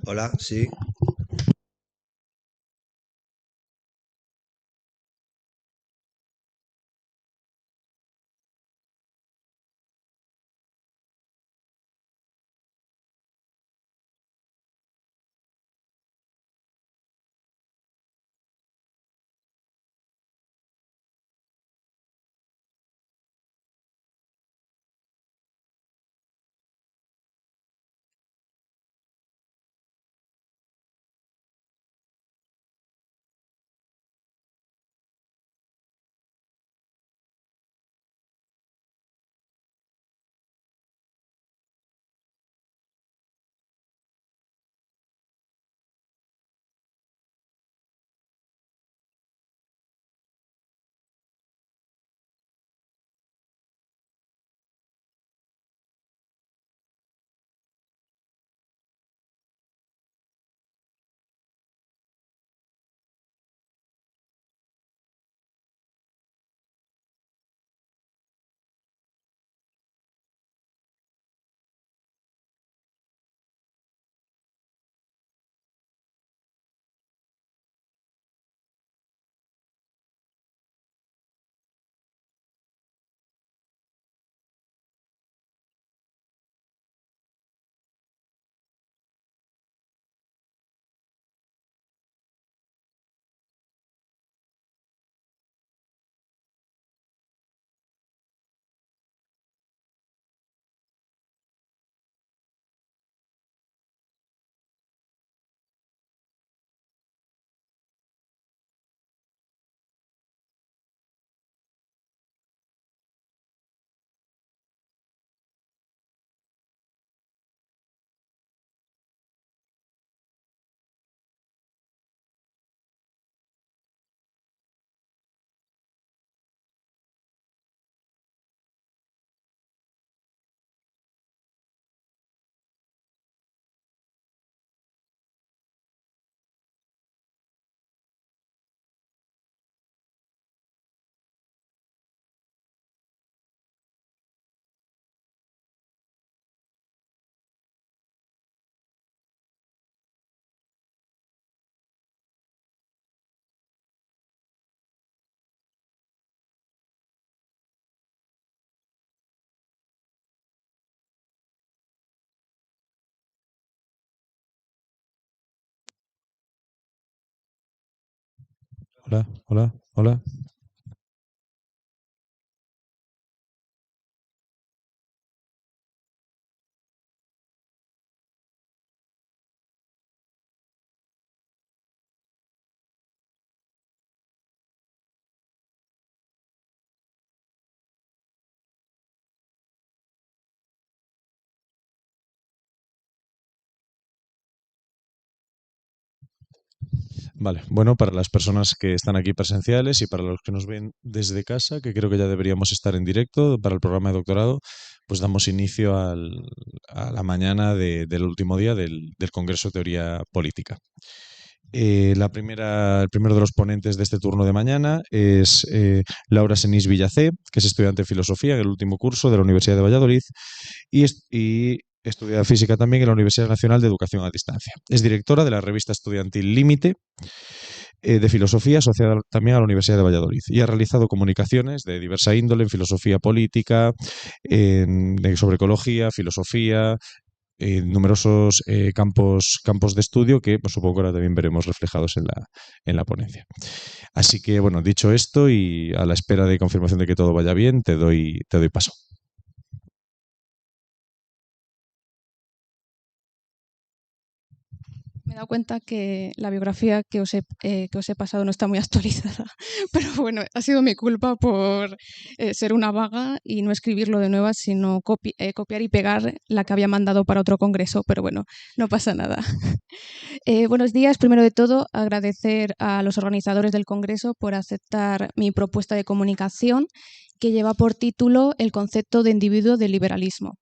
Hola, sí. Hola, hola, hola. Vale, bueno, para las personas que están aquí presenciales y para los que nos ven desde casa, que creo que ya deberíamos estar en directo para el programa de doctorado, pues damos inicio a la mañana del último día del Congreso de Teoría Política. El primero de los ponentes de este turno de mañana es Laura Senís Villacé, que es estudiante de Filosofía en el último curso de la Universidad de Valladolid y estudia Física también en la Universidad Nacional de Educación a Distancia. Es directora de la revista estudiantil Límite de Filosofía, asociada también a la Universidad de Valladolid, y ha realizado comunicaciones de diversa índole en filosofía política, sobre ecología, filosofía, numerosos campos de estudio que pues, supongo que ahora también veremos reflejados en la ponencia. Así que, bueno, dicho esto y a la espera de confirmación de que todo vaya bien, te doy paso. Me he dado cuenta que la biografía que os he pasado no está muy actualizada, pero bueno, ha sido mi culpa por ser una vaga y no escribirlo de nuevo, sino copiar y pegar la que había mandado para otro congreso, pero bueno, no pasa nada. Buenos días. Primero de todo, agradecer a los organizadores del congreso por aceptar mi propuesta de comunicación que lleva por título El concepto de individuo del liberalismo.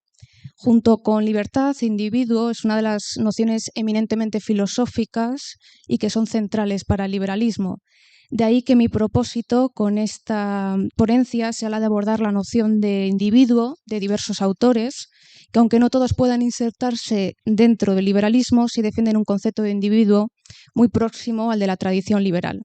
Junto con libertad e individuo es una de las nociones eminentemente filosóficas y que son centrales para el liberalismo. De ahí que mi propósito con esta ponencia sea la de abordar la noción de individuo de diversos autores, que aunque no todos puedan insertarse dentro del liberalismo, sí defienden un concepto de individuo muy próximo al de la tradición liberal.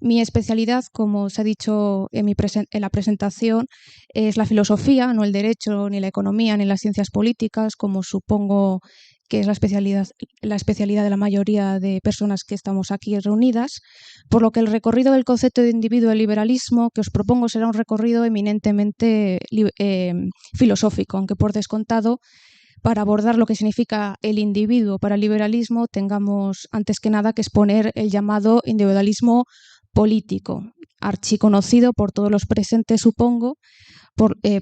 Mi especialidad, como os he dicho en la presentación, es la filosofía, no el derecho, ni la economía, ni las ciencias políticas, como supongo que es la especialidad de la mayoría de personas que estamos aquí reunidas, por lo que el recorrido del concepto de individuo del liberalismo que os propongo será un recorrido eminentemente filosófico, aunque por descontado, para abordar lo que significa el individuo para el liberalismo, tengamos antes que nada que exponer el llamado individualismo político, archiconocido por todos los presentes, supongo,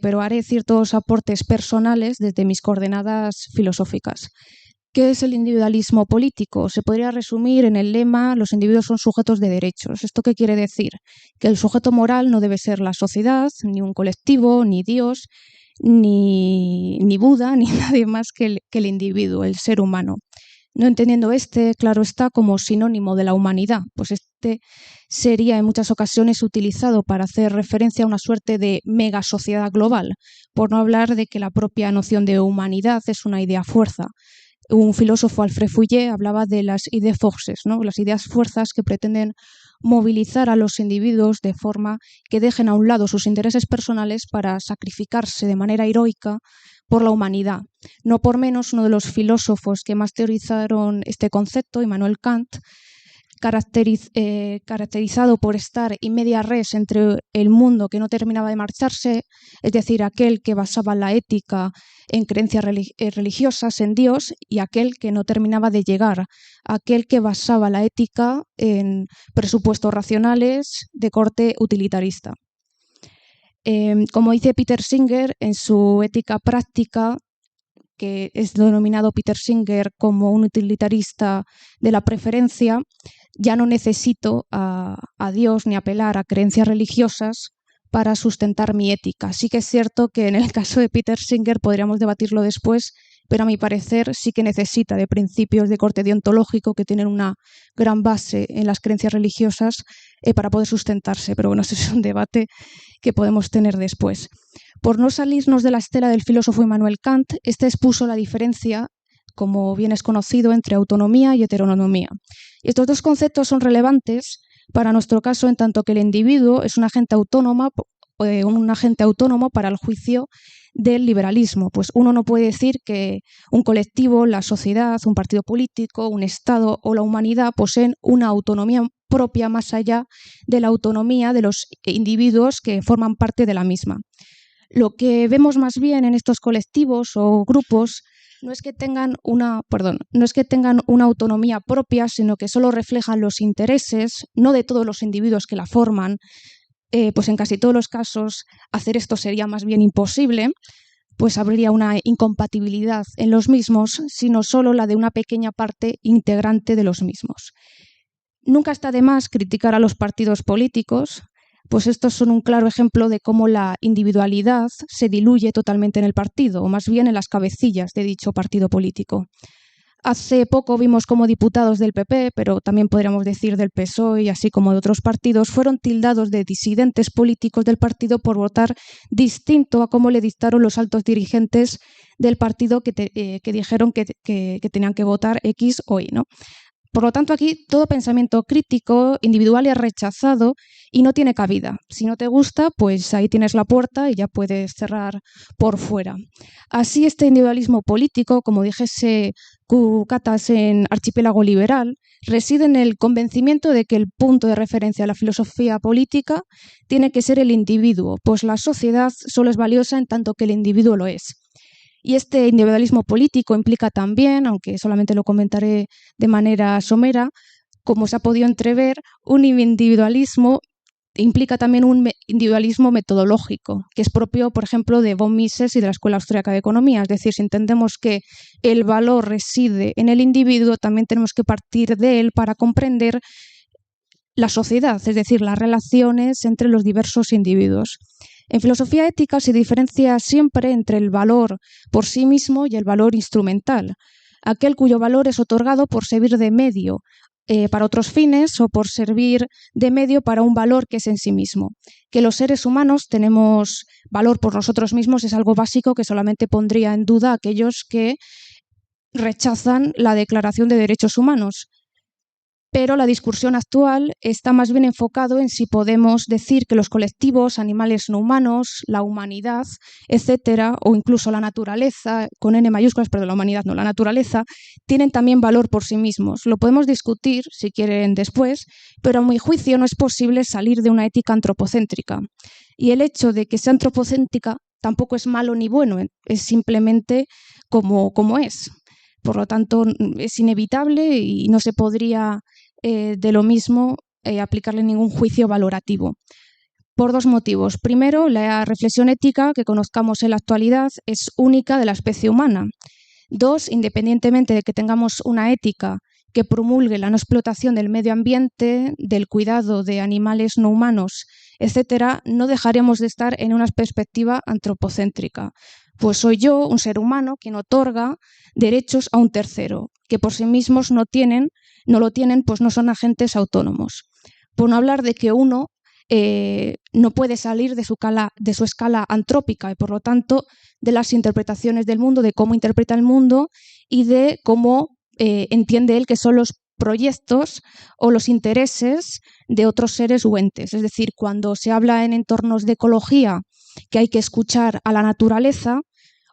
pero haré ciertos aportes personales desde mis coordenadas filosóficas. ¿Qué es el individualismo político? Se podría resumir en el lema: los individuos son sujetos de derechos. ¿Esto qué quiere decir? Que el sujeto moral no debe ser la sociedad, ni un colectivo, ni Dios, ni Buda, ni nadie más que el individuo, el ser humano. No entendiendo claro está, como sinónimo de la humanidad, pues este sería en muchas ocasiones utilizado para hacer referencia a una suerte de mega sociedad global, por no hablar de que la propia noción de humanidad es una idea fuerza. Un filósofo, Alfred Fouillet, hablaba de las ideas forces, ¿no? Las ideas fuerzas que pretenden movilizar a los individuos de forma que dejen a un lado sus intereses personales para sacrificarse de manera heroica por la humanidad. No por menos, uno de los filósofos que más teorizaron este concepto, Immanuel Kant, caracterizado por estar in media res entre el mundo que no terminaba de marcharse, es decir, aquel que basaba la ética en creencias religiosas en Dios, y aquel que no terminaba de llegar, aquel que basaba la ética en presupuestos racionales de corte utilitarista. Como dice Peter Singer en su Ética Práctica, que es denominado Peter Singer como un utilitarista de la preferencia, ya no necesito a Dios ni apelar a creencias religiosas para sustentar mi ética. Sí que es cierto que en el caso de Peter Singer podríamos debatirlo después, pero a mi parecer sí que necesita de principios de corte deontológico que tienen una gran base en las creencias religiosas para poder sustentarse. Pero bueno, ese es un debate que podemos tener después. Por no salirnos de la estela del filósofo Immanuel Kant, este expuso la diferencia, como bien es conocido, entre autonomía y heteronomía. Y estos dos conceptos son relevantes para nuestro caso, en tanto que el individuo es un agente autónomo para el juicio del liberalismo. Pues uno no puede decir que un colectivo, la sociedad, un partido político, un Estado o la humanidad poseen una autonomía propia más allá de la autonomía de los individuos que forman parte de la misma. Lo que vemos más bien en estos colectivos o grupos no es que tengan una autonomía propia, sino que solo reflejan los intereses, no de todos los individuos que la forman. Pues en casi todos los casos hacer esto sería más bien imposible, pues habría una incompatibilidad en los mismos, sino solo la de una pequeña parte integrante de los mismos. Nunca está de más criticar a los partidos políticos, pues estos son un claro ejemplo de cómo la individualidad se diluye totalmente en el partido, o más bien en las cabecillas de dicho partido político. Hace poco vimos cómo diputados del PP, pero también podríamos decir del PSOE y así como de otros partidos, fueron tildados de disidentes políticos del partido por votar distinto a cómo le dictaron los altos dirigentes del partido que dijeron que tenían que votar X o Y, ¿no? Por lo tanto, aquí todo pensamiento crítico individual es rechazado y no tiene cabida. Si no te gusta, pues ahí tienes la puerta y ya puedes cerrar por fuera. Así, este individualismo político, como dijese Cucatas en Archipiélago Liberal, reside en el convencimiento de que el punto de referencia a la filosofía política tiene que ser el individuo, pues la sociedad solo es valiosa en tanto que el individuo lo es. Y este individualismo político implica también, aunque solamente lo comentaré de manera somera, como se ha podido entrever, un individualismo implica también un individualismo metodológico, que es propio, por ejemplo, de von Mises y de la Escuela Austríaca de Economía. Es decir, si entendemos que el valor reside en el individuo, también tenemos que partir de él para comprender la sociedad, es decir, las relaciones entre los diversos individuos. En filosofía ética se diferencia siempre entre el valor por sí mismo y el valor instrumental, aquel cuyo valor es otorgado por servir de medio para otros fines o por servir de medio para un valor que es en sí mismo. Que los seres humanos tenemos valor por nosotros mismos es algo básico que solamente pondría en duda a aquellos que rechazan la Declaración de Derechos Humanos. Pero la discusión actual está más bien enfocado en si podemos decir que los colectivos, animales no humanos, la humanidad, etcétera, o incluso la naturaleza, con N mayúsculas, perdón, la humanidad no, la naturaleza, tienen también valor por sí mismos. Lo podemos discutir, si quieren, después, pero a mi juicio no es posible salir de una ética antropocéntrica. Y el hecho de que sea antropocéntrica tampoco es malo ni bueno, es simplemente como es. Por lo tanto, es inevitable y no se podría de lo mismo aplicarle ningún juicio valorativo. Por dos motivos. Primero, la reflexión ética que conozcamos en la actualidad es única de la especie humana. Dos, independientemente de que tengamos una ética que promulgue la no explotación del medio ambiente, del cuidado de animales no humanos, etcétera, no dejaremos de estar en una perspectiva antropocéntrica. Pues soy yo, un ser humano, quien otorga derechos a un tercero, que por sí mismos no lo tienen, pues no son agentes autónomos. Por no hablar de que uno no puede salir de su escala antrópica y, por lo tanto, de las interpretaciones del mundo, de cómo interpreta el mundo y de cómo entiende él que son los proyectos o los intereses de otros seres u entes. Es decir, cuando se habla en entornos de ecología que hay que escuchar a la naturaleza,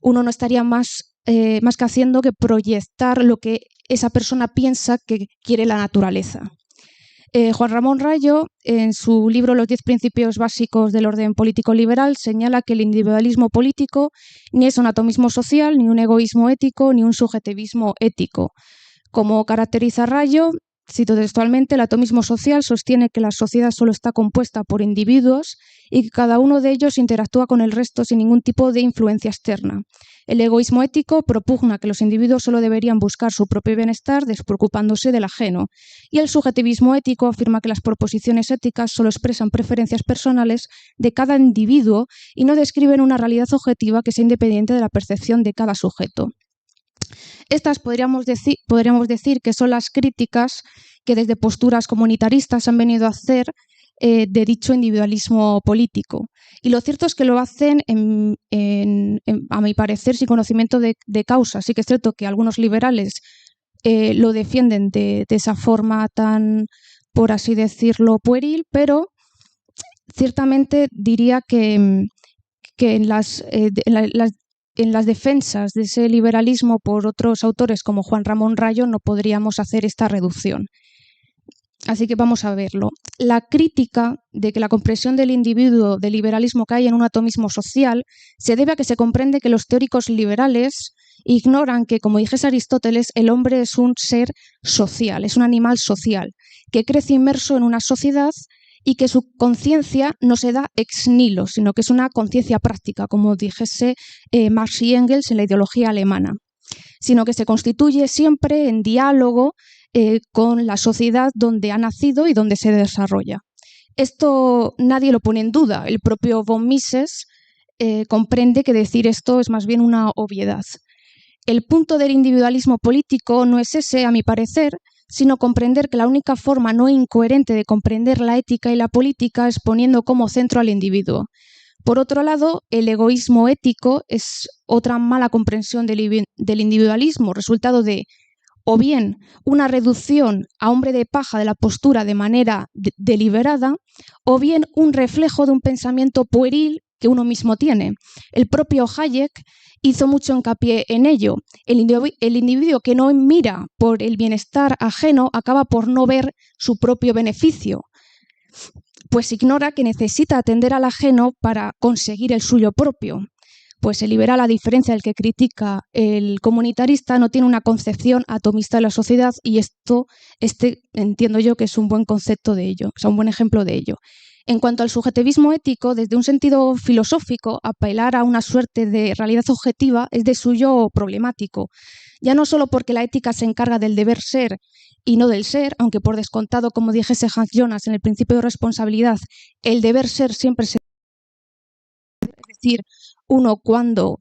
uno no estaría más que haciendo que proyectar lo que esa persona piensa que quiere la naturaleza. Juan Ramón Rayo, en su libro Los 10 principios básicos del orden político liberal, señala que el individualismo político ni es un atomismo social, ni un egoísmo ético, ni un subjetivismo ético. Como caracteriza Rayo, cito textualmente, el atomismo social sostiene que la sociedad solo está compuesta por individuos y que cada uno de ellos interactúa con el resto sin ningún tipo de influencia externa. El egoísmo ético propugna que los individuos solo deberían buscar su propio bienestar despreocupándose del ajeno. Y el subjetivismo ético afirma que las proposiciones éticas solo expresan preferencias personales de cada individuo y no describen una realidad objetiva que sea independiente de la percepción de cada sujeto. Estas podríamos decir que son las críticas que desde posturas comunitaristas han venido a hacer de dicho individualismo político. Y lo cierto es que lo hacen, a mi parecer, sin conocimiento de causa. Sí que es cierto que algunos liberales lo defienden de esa forma tan, por así decirlo, pueril, pero ciertamente diría que en las defensas de ese liberalismo por otros autores como Juan Ramón Rayo no podríamos hacer esta reducción. Así que vamos a verlo. La crítica de que la comprensión del individuo del liberalismo cae en un atomismo social se debe a que se comprende que los teóricos liberales ignoran que, como dijese Aristóteles, el hombre es un ser social, es un animal social, que crece inmerso en una sociedad y que su conciencia no se da ex nihilo, sino que es una conciencia práctica, como dijese Marx y Engels en la ideología alemana, sino que se constituye siempre en diálogo con la sociedad donde ha nacido y donde se desarrolla. Esto nadie lo pone en duda. El propio von Mises comprende que decir esto es más bien una obviedad. El punto del individualismo político no es ese, a mi parecer, sino comprender que la única forma no incoherente de comprender la ética y la política es poniendo como centro al individuo. Por otro lado, el egoísmo ético es otra mala comprensión del individualismo, resultado de o bien una reducción a hombre de paja de la postura de manera deliberada, o bien un reflejo de un pensamiento pueril que uno mismo tiene. El propio Hayek hizo mucho hincapié en ello. El individuo que no mira por el bienestar ajeno acaba por no ver su propio beneficio, pues ignora que necesita atender al ajeno para conseguir el suyo propio. Pues el liberal, a diferencia del que critica el comunitarista, no tiene una concepción atomista de la sociedad y entiendo yo que es un buen concepto de ello, es un buen ejemplo de ello. En cuanto al subjetivismo ético, desde un sentido filosófico, apelar a una suerte de realidad objetiva es de suyo problemático, ya no solo porque la ética se encarga del deber ser y no del ser, aunque por descontado, como dijese Hans Jonas en el principio de responsabilidad, el deber ser siempre se... Es decir, uno cuando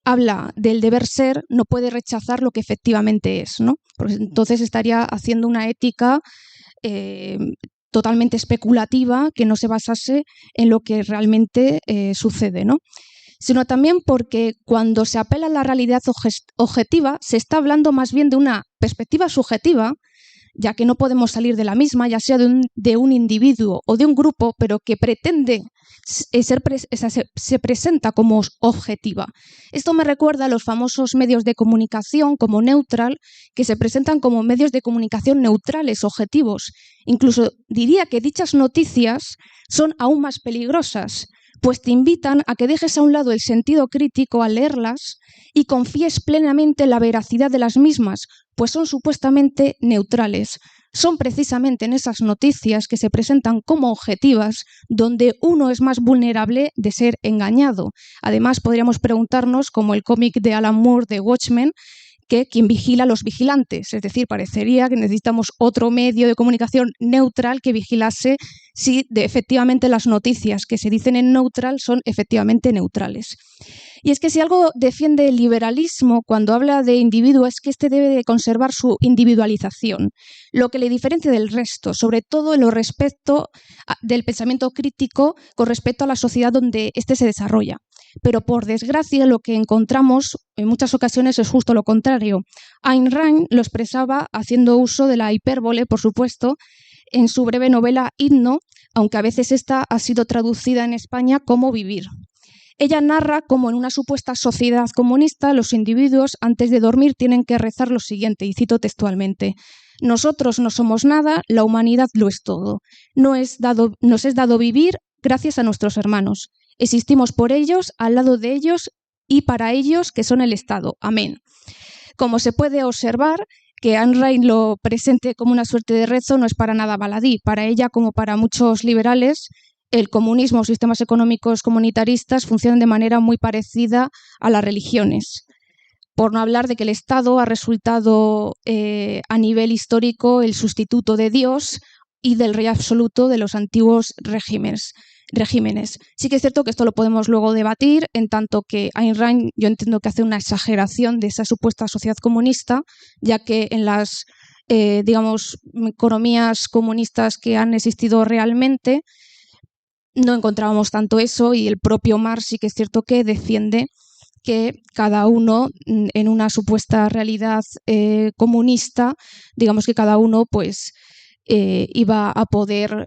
habla del deber ser, no puede rechazar lo que efectivamente es, ¿no? Porque entonces estaría haciendo una ética totalmente especulativa que no se basase en lo que realmente sucede, ¿no? Sino también porque cuando se apela a la realidad objetiva, se está hablando más bien de una perspectiva subjetiva, ya que no podemos salir de la misma, ya sea de un individuo o de un grupo, pero que pretende se presenta como objetiva. Esto me recuerda a los famosos medios de comunicación como Neutral, que se presentan como medios de comunicación neutrales, objetivos. Incluso diría que dichas noticias son aún más peligrosas, pues te invitan a que dejes a un lado el sentido crítico al leerlas y confíes plenamente en la veracidad de las mismas, pues son supuestamente neutrales. Son precisamente en esas noticias que se presentan como objetivas donde uno es más vulnerable de ser engañado. Además, podríamos preguntarnos, como el cómic de Alan Moore de Watchmen, que quien vigila a los vigilantes. Es decir, parecería que necesitamos otro medio de comunicación neutral que vigilase si efectivamente las noticias que se dicen en Neutral son efectivamente neutrales. Y es que si algo defiende el liberalismo cuando habla de individuo es que éste debe de conservar su individualización, lo que le diferencia del resto, sobre todo en lo respecto del pensamiento crítico con respecto a la sociedad donde éste se desarrolla. Pero por desgracia lo que encontramos en muchas ocasiones es justo lo contrario. Ayn Rand lo expresaba haciendo uso de la hipérbole, por supuesto, en su breve novela Himno, aunque a veces esta ha sido traducida en España como Vivir. Ella narra cómo en una supuesta sociedad comunista los individuos antes de dormir tienen que rezar lo siguiente, y cito textualmente: nosotros no somos nada, la humanidad lo es todo. Nos es dado vivir gracias a nuestros hermanos. Existimos por ellos, al lado de ellos y para ellos, que son el Estado. Amén. Como se puede observar, que Ayn Rand lo presente como una suerte de rezo no es para nada baladí. Para ella, como para muchos liberales, el comunismo o sistemas económicos comunitaristas funcionan de manera muy parecida a las religiones. Por no hablar de que el Estado ha resultado a nivel histórico el sustituto de Dios y del rey absoluto de los antiguos regímenes. Sí que es cierto que esto lo podemos luego debatir, en tanto que Ayn Rand yo entiendo que hace una exageración de esa supuesta sociedad comunista, ya que en las economías comunistas que han existido realmente no encontrábamos tanto eso, y el propio Marx sí que es cierto que defiende que cada uno en una supuesta realidad comunista, digamos que cada uno pues iba a poder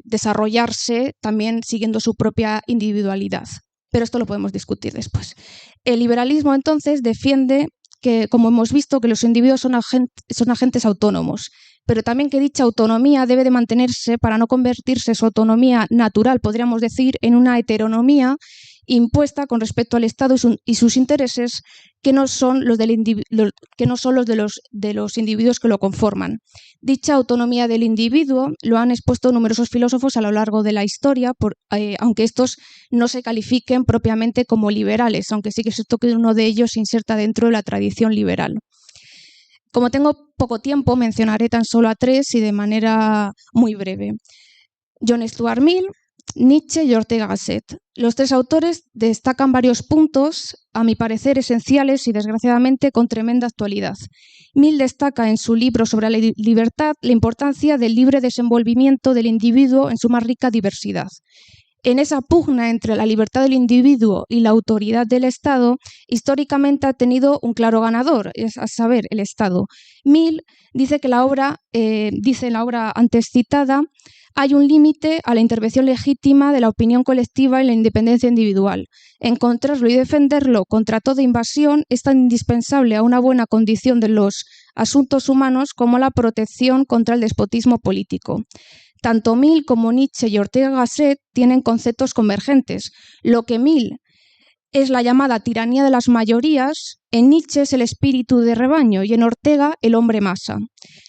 desarrollarse también siguiendo su propia individualidad. Pero esto lo podemos discutir después. El liberalismo entonces defiende que, como hemos visto, que los individuos son agentes autónomos, pero también que dicha autonomía debe de mantenerse para no convertirse su autonomía natural, podríamos decir, en una heteronomía impuesta con respecto al Estado y sus intereses, que no son los de los individuos que lo conforman. Dicha autonomía del individuo lo han expuesto numerosos filósofos a lo largo de la historia, aunque estos no se califiquen propiamente como liberales, aunque sí que es cierto que uno de ellos se inserta dentro de la tradición liberal. Como tengo poco tiempo, mencionaré tan solo a tres y de manera muy breve. John Stuart Mill, Nietzsche y Ortega Gasset. Los tres autores destacan varios puntos, a mi parecer esenciales y desgraciadamente con tremenda actualidad. Mill destaca en su libro sobre la libertad la importancia del libre desenvolvimiento del individuo en su más rica diversidad. En esa pugna entre la libertad del individuo y la autoridad del Estado, históricamente ha tenido un claro ganador, es a saber, el Estado. Mill dice que en la obra antes citada, hay un límite a la intervención legítima de la opinión colectiva y la independencia individual. Encontrarlo y defenderlo contra toda invasión es tan indispensable a una buena condición de los asuntos humanos como la protección contra el despotismo político. Tanto Mill como Nietzsche y Ortega Gasset tienen conceptos convergentes. Lo que Mill es la llamada tiranía de las mayorías, en Nietzsche es el espíritu de rebaño y en Ortega el hombre masa.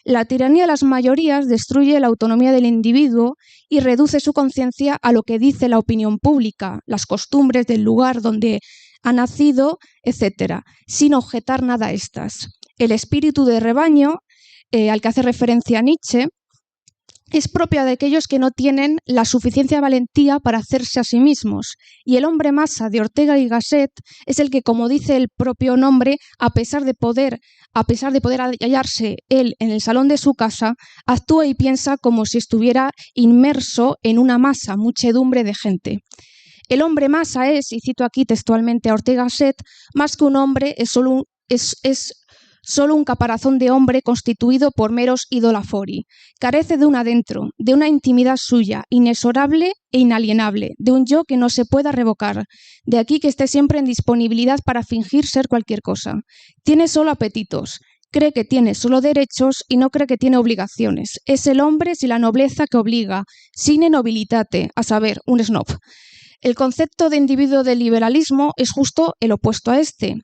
La tiranía de las mayorías destruye la autonomía del individuo y reduce su conciencia a lo que dice la opinión pública, las costumbres del lugar donde ha nacido, etc., sin objetar nada a estas. El espíritu de rebaño, al que hace referencia Nietzsche, es propia de aquellos que no tienen la suficiente valentía para hacerse a sí mismos. Y el hombre masa de Ortega y Gasset es el que, como dice el propio nombre, a pesar de poder hallarse él en el salón de su casa, actúa y piensa como si estuviera inmerso en una masa, muchedumbre de gente. El hombre masa es, y cito aquí textualmente a Ortega y Gasset, más que un hombre, es solo un caparazón de hombre constituido por meros idolafori. Carece de un adentro, de una intimidad suya, inexorable e inalienable, de un yo que no se pueda revocar. De aquí que esté siempre en disponibilidad para fingir ser cualquier cosa. Tiene solo apetitos. Cree que tiene solo derechos y no cree que tiene obligaciones. Es el hombre sin la nobleza que obliga, sine nobilitate, a saber, un snob. El concepto de individuo del liberalismo es justo el opuesto a este.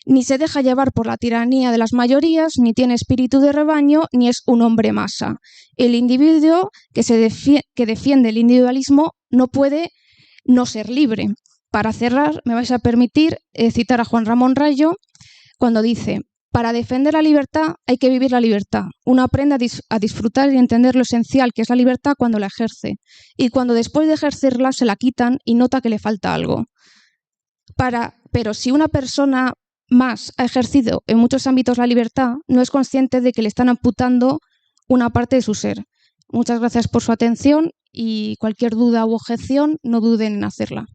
Ni se deja llevar por la tiranía de las mayorías, ni tiene espíritu de rebaño, ni es un hombre masa. El individuo que defiende el individualismo no puede no ser libre. Para cerrar, me vais a permitir citar a Juan Ramón Rayo cuando dice: para defender la libertad hay que vivir la libertad. Uno aprende a disfrutar y entender lo esencial que es la libertad cuando la ejerce. Y cuando después de ejercerla se la quitan y nota que le falta algo. Pero si una persona más ha ejercido en muchos ámbitos la libertad, no es consciente de que le están amputando una parte de su ser. Muchas gracias por su atención y cualquier duda u objeción, no duden en hacerla.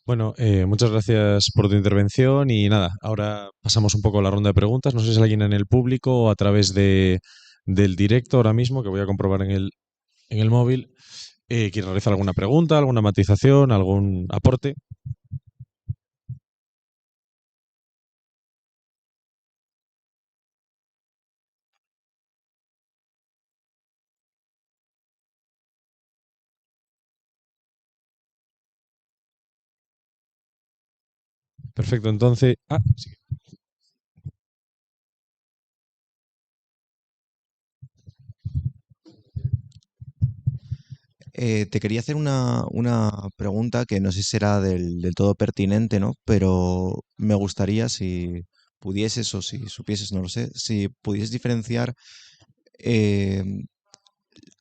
Bueno, muchas gracias por tu intervención y nada, ahora pasamos un poco a la ronda de preguntas. No sé si hay alguien en el público o a través del directo ahora mismo, que voy a comprobar en el móvil, quiere realizar alguna pregunta, alguna matización, algún aporte. Perfecto, entonces... sí. Te quería hacer una pregunta que no sé si será del todo pertinente, ¿no? Pero me gustaría si pudieses o si supieses, no lo sé, si pudieses diferenciar eh,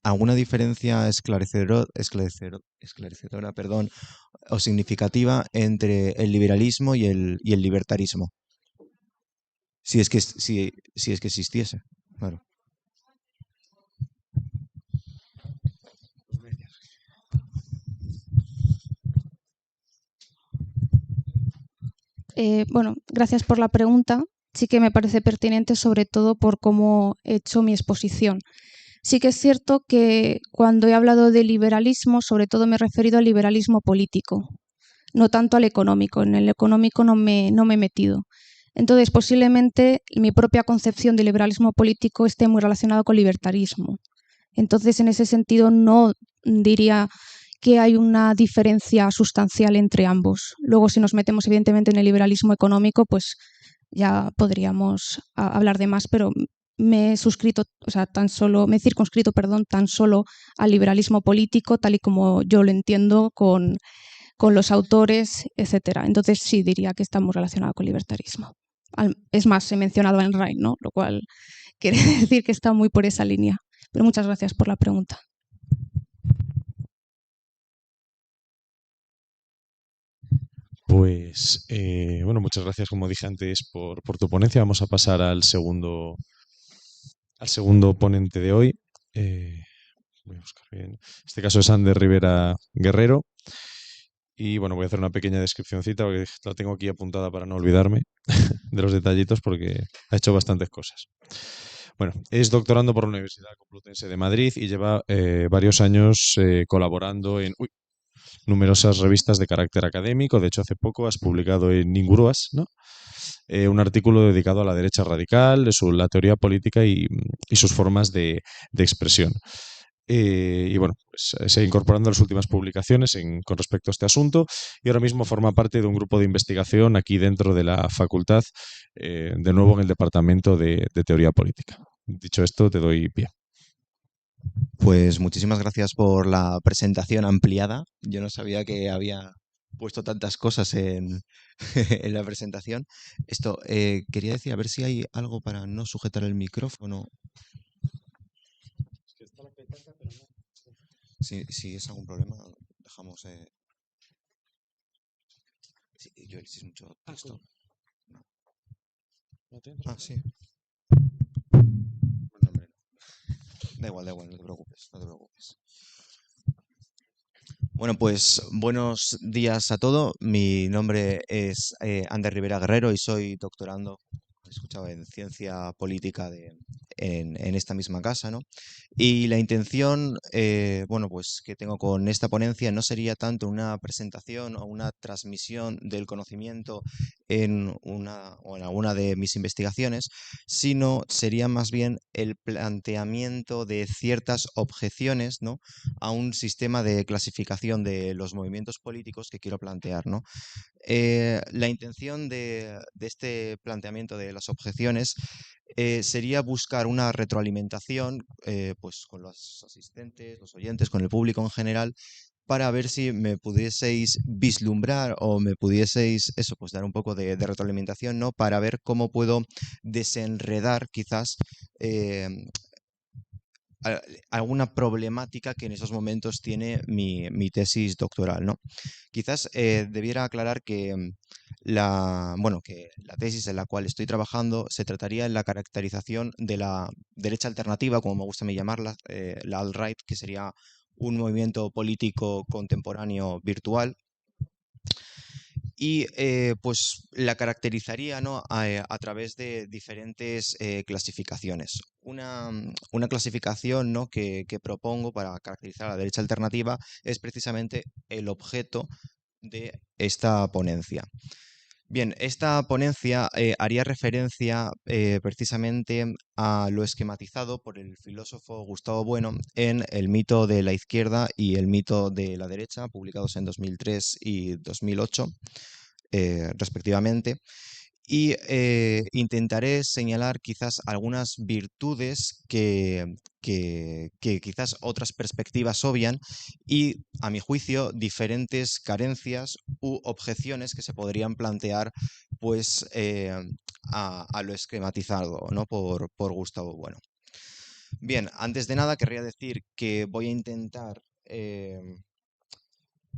alguna diferencia esclarecedora, perdón, o significativa entre el liberalismo y el libertarismo, si es que existiese, claro. Bueno, gracias por la pregunta. Sí que me parece pertinente, sobre todo por cómo he hecho mi exposición. Sí que es cierto que cuando he hablado de liberalismo, sobre todo me he referido al liberalismo político, no tanto al económico. En el económico no me he metido. Entonces, posiblemente mi propia concepción de liberalismo político esté muy relacionada con libertarismo. Entonces, en ese sentido, no diría que hay una diferencia sustancial entre ambos. Luego, si nos metemos evidentemente en el liberalismo económico, pues ya podríamos hablar de más, pero me he circunscrito, tan solo al liberalismo político, tal y como yo lo entiendo con los autores, etcétera. Entonces sí diría que está muy relacionado con el libertarismo. Es más, he mencionado a Ayn Rand, ¿no? Lo cual quiere decir que está muy por esa línea. Pero muchas gracias por la pregunta. Pues, bueno, muchas gracias, como dije antes, por tu ponencia. Vamos a pasar al segundo ponente de hoy. Voy a buscar bien. En este caso es Ander Rivera Guerrero. Y bueno, voy a hacer una pequeña descripcióncita porque la tengo aquí apuntada para no olvidarme de los detallitos porque ha hecho bastantes cosas. Bueno, es doctorando por la Universidad Complutense de Madrid y lleva varios años colaborando en numerosas revistas de carácter académico. De hecho, hace poco has publicado en Ninguruas, ¿no? Un artículo dedicado a la derecha radical, la teoría política y sus formas de expresión. Y bueno, pues, se ha incorporado a las últimas publicaciones con respecto a este asunto y ahora mismo forma parte de un grupo de investigación aquí dentro de la facultad, de nuevo en el Departamento de Teoría Política. Dicho esto, te doy pie. Pues muchísimas gracias por la presentación ampliada. Yo no sabía que había puesto tantas cosas en, en la presentación. Esto, quería decir, a ver si hay algo para no sujetar el micrófono. Si es algún problema, dejamos. Sí, Joel, si es mucho texto. No. Ah, sí. Bueno, hombre, da igual, no te preocupes, no te preocupes. Bueno, pues buenos días a todos. Mi nombre es Ander Rivera Guerrero y soy doctorando, escuchaba, en ciencia política en esta misma casa, ¿no? Y la intención, bueno, pues que tengo con esta ponencia no sería tanto una presentación o una transmisión del conocimiento en una o en alguna de mis investigaciones, sino sería más bien el planteamiento de ciertas objeciones, ¿no?, a un sistema de clasificación de los movimientos políticos que quiero plantear, ¿no? La intención de este planteamiento de las objeciones sería buscar una retroalimentación, pues con los asistentes, los oyentes, con el público en general, para ver si me pudieseis vislumbrar o me pudieseis, eso, pues dar un poco de retroalimentación, ¿no? Para ver cómo puedo desenredar quizás eh, alguna problemática que en esos momentos tiene mi tesis doctoral, ¿no? Quizás debiera aclarar que bueno, que la tesis en la cual estoy trabajando se trataría en la caracterización de la derecha alternativa, como me gusta a mí llamarla, la alt-right, que sería un movimiento político contemporáneo virtual, y pues la caracterizaría, ¿no?, a través de diferentes clasificaciones. Una clasificación, ¿no?, que propongo para caracterizar a la derecha alternativa es precisamente el objeto de esta ponencia. Bien, esta ponencia haría referencia precisamente a lo esquematizado por el filósofo Gustavo Bueno en El mito de la izquierda y el mito de la derecha, publicados en 2003 y 2008, respectivamente. Y intentaré señalar quizás algunas virtudes que quizás otras perspectivas obvian y, a mi juicio, diferentes carencias u objeciones que se podrían plantear, pues, a lo esquematizado, ¿no?, por Gustavo Bueno. Bien, antes de nada querría decir que voy a intentar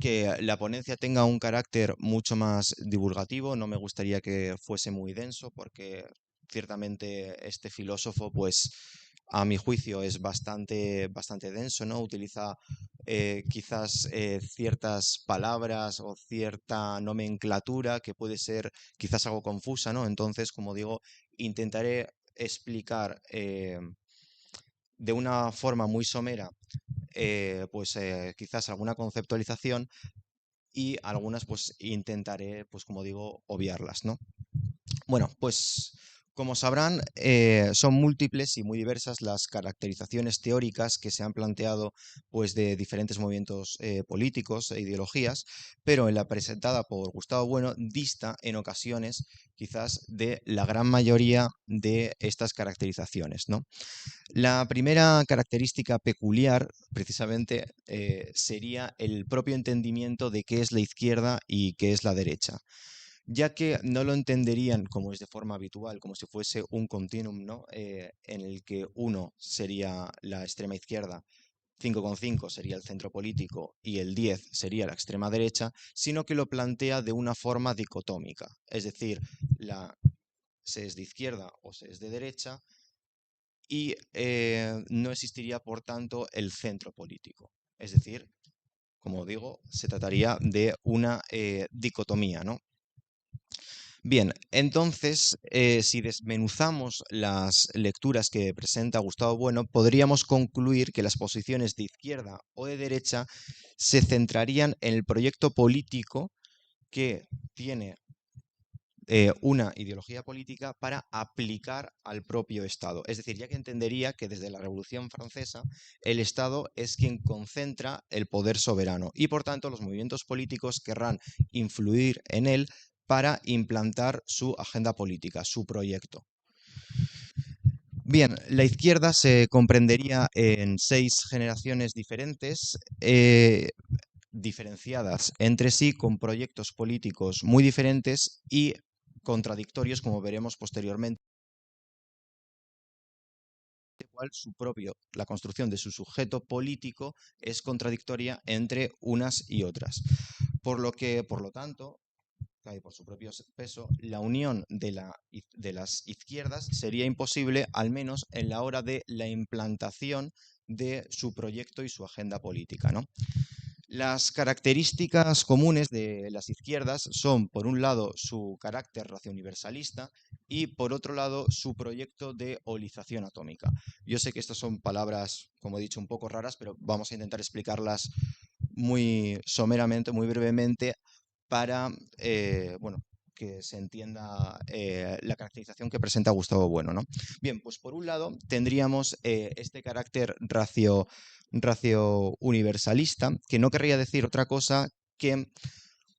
que la ponencia tenga un carácter mucho más divulgativo. No me gustaría que fuese muy denso, porque ciertamente este filósofo, pues a mi juicio, es bastante denso, ¿no? Utiliza quizás ciertas palabras o cierta nomenclatura que puede ser quizás algo confusa, ¿no? Entonces, como digo, intentaré explicar de una forma muy somera, pues quizás alguna conceptualización, y algunas pues intentaré, pues como digo, obviarlas, ¿no? Bueno, pues como sabrán, son múltiples y muy diversas las caracterizaciones teóricas que se han planteado, pues, de diferentes movimientos políticos e ideologías, pero en la presentada por Gustavo Bueno dista en ocasiones quizás de la gran mayoría de estas caracterizaciones, ¿no? La primera característica peculiar, precisamente, sería el propio entendimiento de qué es la izquierda y qué es la derecha, ya que no lo entenderían, como es de forma habitual, como si fuese un continuum, ¿no? En el que uno sería la extrema izquierda, 5,5 sería el centro político y el 10 sería la extrema derecha, sino que lo plantea de una forma dicotómica, es decir, se es de izquierda o se es de derecha, y no existiría, por tanto, el centro político. Es decir, como digo, se trataría de una dicotomía, ¿no? Bien, entonces, si desmenuzamos las lecturas que presenta Gustavo Bueno, podríamos concluir que las posiciones de izquierda o de derecha se centrarían en el proyecto político que tiene una ideología política para aplicar al propio Estado. Es decir, ya que entendería que desde la Revolución Francesa el Estado es quien concentra el poder soberano y, por tanto, los movimientos políticos querrán influir en él para implantar su agenda política, su proyecto. Bien, la izquierda se comprendería en 6 generaciones diferentes. diferenciadas entre sí con proyectos políticos muy diferentes y contradictorios, como veremos posteriormente, cual la construcción de su sujeto político es contradictoria entre unas y otras. Por lo tanto, por su propio peso, la unión de las izquierdas sería imposible, al menos en la hora de la implantación de su proyecto y su agenda política, ¿no? Las características comunes de las izquierdas son, por un lado, su carácter racio-universalista y, por otro lado, su proyecto de holización atómica. Yo sé que estas son palabras, como he dicho, un poco raras, pero vamos a intentar explicarlas muy someramente, muy brevemente, para que se entienda la caracterización que presenta Gustavo Bueno, ¿no? Bien, pues por un lado tendríamos este carácter racio-universalista, que no querría decir otra cosa que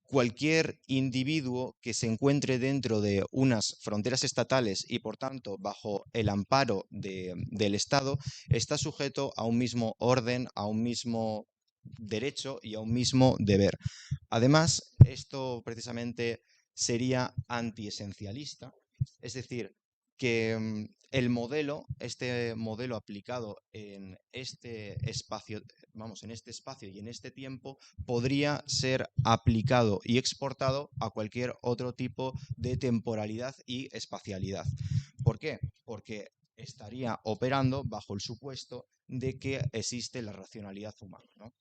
cualquier individuo que se encuentre dentro de unas fronteras estatales y, por tanto, bajo el amparo del Estado, está sujeto a un mismo orden, a un mismo derecho y a un mismo deber. Además, esto precisamente sería antiesencialista, es decir, que este modelo aplicado en este espacio, en este espacio y en este tiempo, podría ser aplicado y exportado a cualquier otro tipo de temporalidad y espacialidad. ¿Por qué? Porque estaría operando bajo el supuesto de que existe la racionalidad humana, ¿no?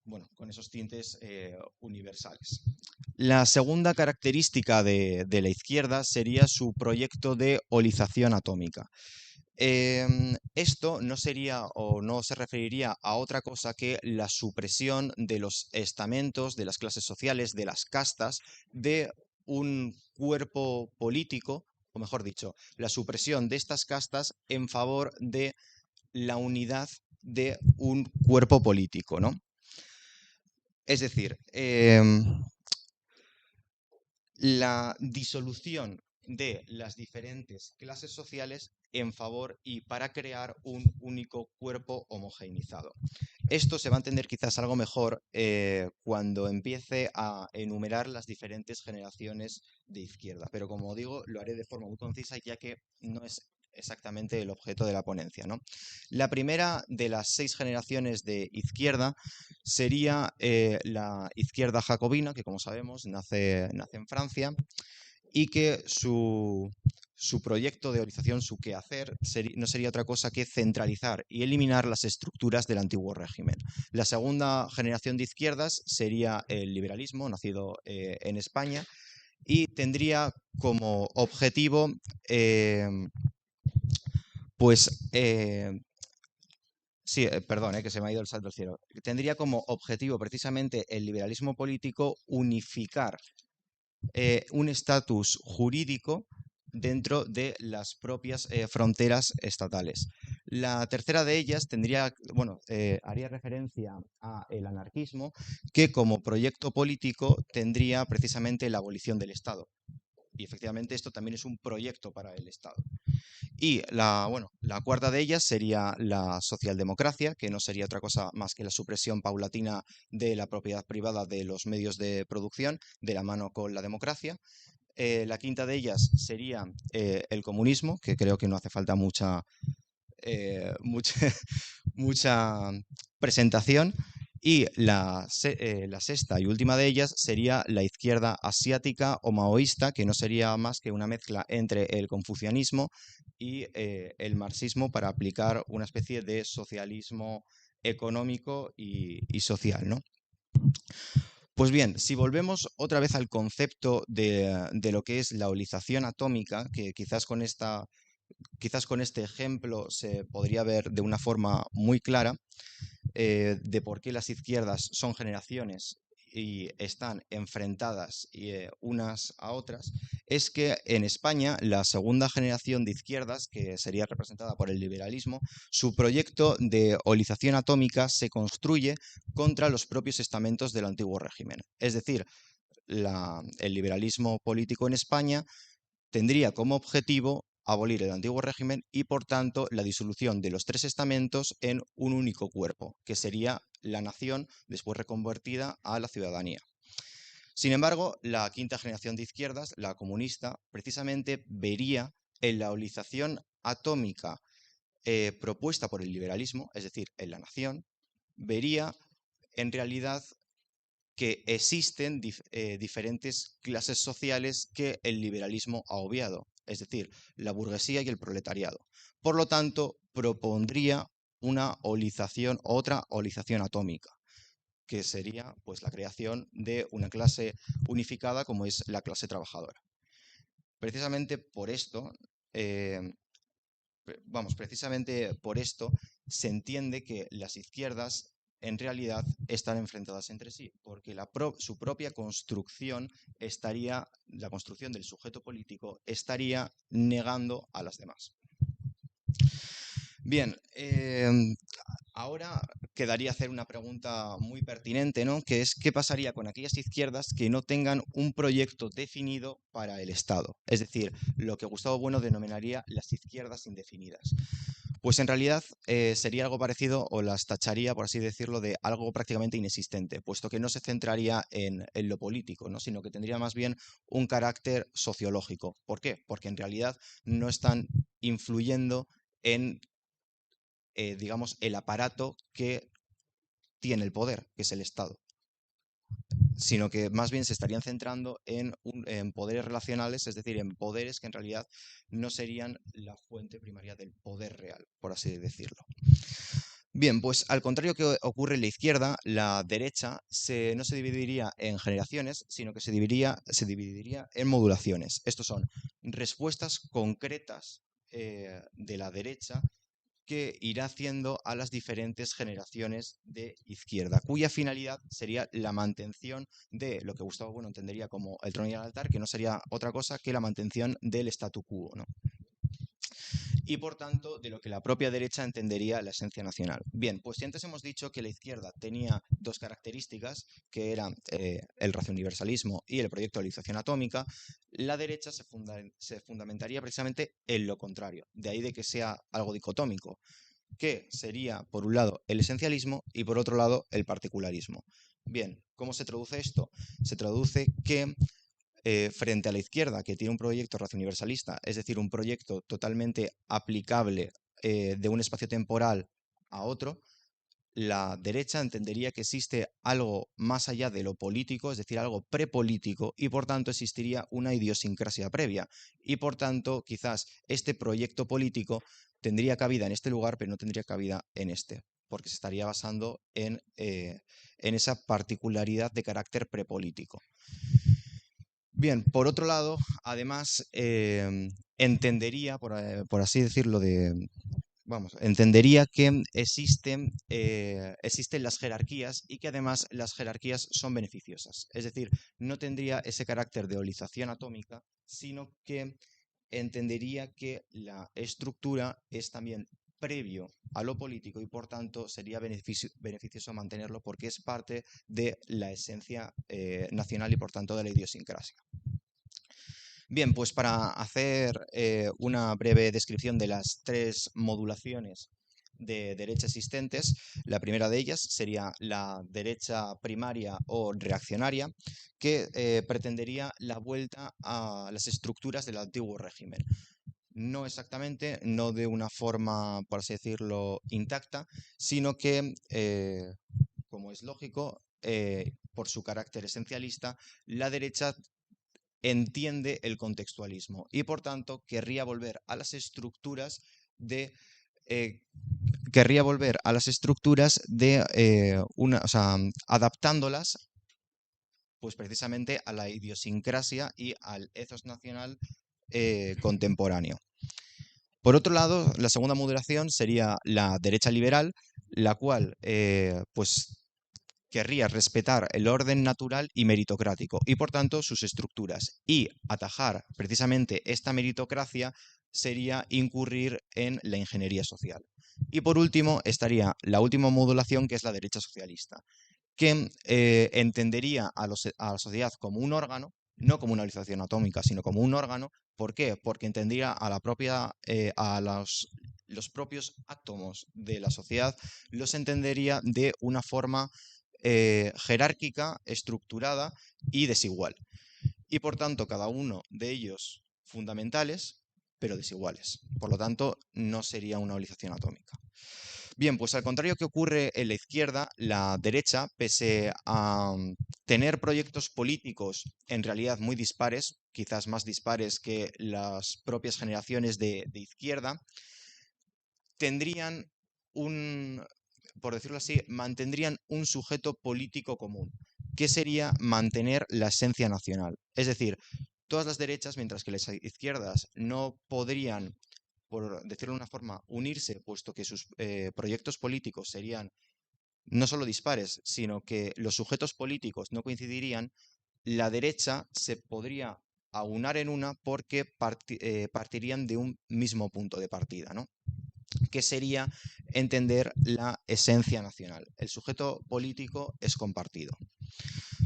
Bueno, con esos tintes universales. La segunda característica de la izquierda sería su proyecto de holización atómica. Esto no sería o no se referiría a otra cosa que la supresión de los estamentos, de las clases sociales, de las castas, de un cuerpo político, o mejor dicho, la supresión de estas castas en favor de la unidad de un cuerpo político, ¿no? Es decir, la disolución de las diferentes clases sociales en favor y para crear un único cuerpo homogeneizado. Esto se va a entender quizás algo mejor cuando empiece a enumerar las diferentes generaciones de izquierda, pero como digo, lo haré de forma muy concisa ya que no es exactamente el objeto de la ponencia, ¿no? La primera de las 6 generaciones de izquierda sería la izquierda jacobina, que como sabemos nace en Francia, y que su proyecto de holización, su quehacer, no sería otra cosa que centralizar y eliminar las estructuras del antiguo régimen. La segunda generación de izquierdas sería el liberalismo, nacido en España, y tendría como objetivo sí, perdón, que se me ha ido el salto al cielo. Tendría como objetivo precisamente el liberalismo político unificar un estatus jurídico dentro de las propias fronteras estatales. La tercera de ellas haría referencia al anarquismo, que como proyecto político tendría precisamente la abolición del Estado. Y efectivamente esto también es un proyecto para el Estado. Y la cuarta de ellas sería la socialdemocracia, que no sería otra cosa más que la supresión paulatina de la propiedad privada de los medios de producción, de la mano con la democracia. La quinta de ellas sería el comunismo, que creo que no hace falta mucha presentación. Y la sexta y última de ellas sería la izquierda asiática o maoísta, que no sería más que una mezcla entre el confucianismo y el marxismo para aplicar una especie de socialismo económico y social, ¿no? Pues bien, si volvemos otra vez al concepto de lo que es la holización atómica, que quizás con este ejemplo se podría ver de una forma muy clara, de por qué las izquierdas son generaciones y están enfrentadas unas a otras, es que en España la segunda generación de izquierdas, que sería representada por el liberalismo, su proyecto de holización atómica se construye contra los propios estamentos del antiguo régimen. Es decir, el liberalismo político en España tendría como objetivo abolir el antiguo régimen y, por tanto, la disolución de los 3 estamentos en un único cuerpo, que sería la nación después reconvertida a la ciudadanía. Sin embargo, la quinta generación de izquierdas, la comunista, precisamente vería en la eolización atómica propuesta por el liberalismo, es decir, en la nación, vería en realidad que existen diferentes clases sociales que el liberalismo ha obviado, es decir, la burguesía y el proletariado. Por lo tanto, propondría otra eolización atómica, que sería pues, la creación de una clase unificada como es la clase trabajadora. Precisamente por esto, precisamente por esto se entiende que las izquierdas en realidad están enfrentadas entre sí, porque su propia construcción la construcción del sujeto político estaría negando a las demás. Bien, ahora quedaría hacer una pregunta muy pertinente, ¿no? Que es, ¿qué pasaría con aquellas izquierdas que no tengan un proyecto definido para el Estado? Es decir, lo que Gustavo Bueno denominaría las izquierdas indefinidas. Pues en realidad sería algo parecido o las tacharía, por así decirlo, de algo prácticamente inexistente, puesto que no se centraría en lo político, ¿no? Sino que tendría más bien un carácter sociológico. ¿Por qué? Porque en realidad no están influyendo en digamos, el aparato que tiene el poder, que es el Estado, sino que más bien se estarían centrando en poderes relacionales, es decir, en poderes que en realidad no serían la fuente primaria del poder real, por así decirlo. Bien, pues al contrario que ocurre en la izquierda, la derecha no se dividiría en generaciones, sino que se dividiría en modulaciones. Estos son respuestas concretas de la derecha que irá haciendo a las diferentes generaciones de izquierda, cuya finalidad sería la mantención de lo que Gustavo Bueno entendería como el trono y el altar, que no sería otra cosa que la mantención del statu quo, ¿no? Y por tanto de lo que la propia derecha entendería la esencia nacional. Bien, pues si antes hemos dicho que la izquierda tenía dos características, que eran el racionaliversalismo y el proyecto de eolización atómica, la derecha se fundamentaría precisamente en lo contrario, de ahí de que sea algo dicotómico, que sería por un lado el esencialismo y por otro lado el particularismo. Bien, ¿cómo se traduce esto? Se traduce que frente a la izquierda, que tiene un proyecto racio-universalista, es decir, un proyecto totalmente aplicable de un espacio temporal a otro, la derecha entendería que existe algo más allá de lo político, es decir, algo prepolítico, y por tanto existiría una idiosincrasia previa. Y por tanto, quizás este proyecto político tendría cabida en este lugar, pero no tendría cabida en este, porque se estaría basando en esa particularidad de carácter prepolítico. Bien, por otro lado, además, entendería, por así decirlo, entendería que existen las jerarquías y que además las jerarquías son beneficiosas. Es decir, no tendría ese carácter de eolización atómica, sino que entendería que la estructura es también previo a lo político y por tanto sería beneficioso mantenerlo porque es parte de la esencia nacional y por tanto de la idiosincrasia. Bien, pues para hacer una breve descripción de las tres modulaciones de derecha existentes, la primera de ellas sería la derecha primaria o reaccionaria, que pretendería la vuelta a las estructuras del antiguo régimen. No exactamente, no de una forma, por así decirlo, intacta, sino que, como es lógico, por su carácter esencialista, la derecha entiende el contextualismo y por tanto querría volver a las estructuras de adaptándolas pues precisamente a la idiosincrasia y al ethos nacional contemporáneo. Por otro lado, la segunda modulación sería la derecha liberal, la cual pues querría respetar el orden natural y meritocrático y por tanto sus estructuras, y atajar precisamente esta meritocracia sería incurrir en la ingeniería social. Y por último estaría la última modulación, que es la derecha socialista, que entendería a la sociedad como un órgano, no como una organización atómica, sino como un órgano. ¿Por qué? Porque entendería a la propia, a los los propios átomos de la sociedad los entendería de una forma jerárquica, estructurada y desigual. Y por tanto, cada uno de ellos fundamentales, pero desiguales. Por lo tanto, no sería una olización atómica. Bien, pues al contrario que ocurre en la izquierda, la derecha, pese a tener proyectos políticos en realidad muy dispares, quizás más dispares que las propias generaciones de izquierda, tendrían un, por decirlo así, mantendrían un sujeto político común, que sería mantener la esencia nacional. Es decir, todas las derechas, mientras que las izquierdas no podrían, por decirlo de una forma, unirse, puesto que sus proyectos políticos serían no solo dispares, sino que los sujetos políticos no coincidirían, la derecha se podría aunar en una porque partirían de un mismo punto de partida, ¿no? Que sería entender la esencia nacional. El sujeto político es compartido.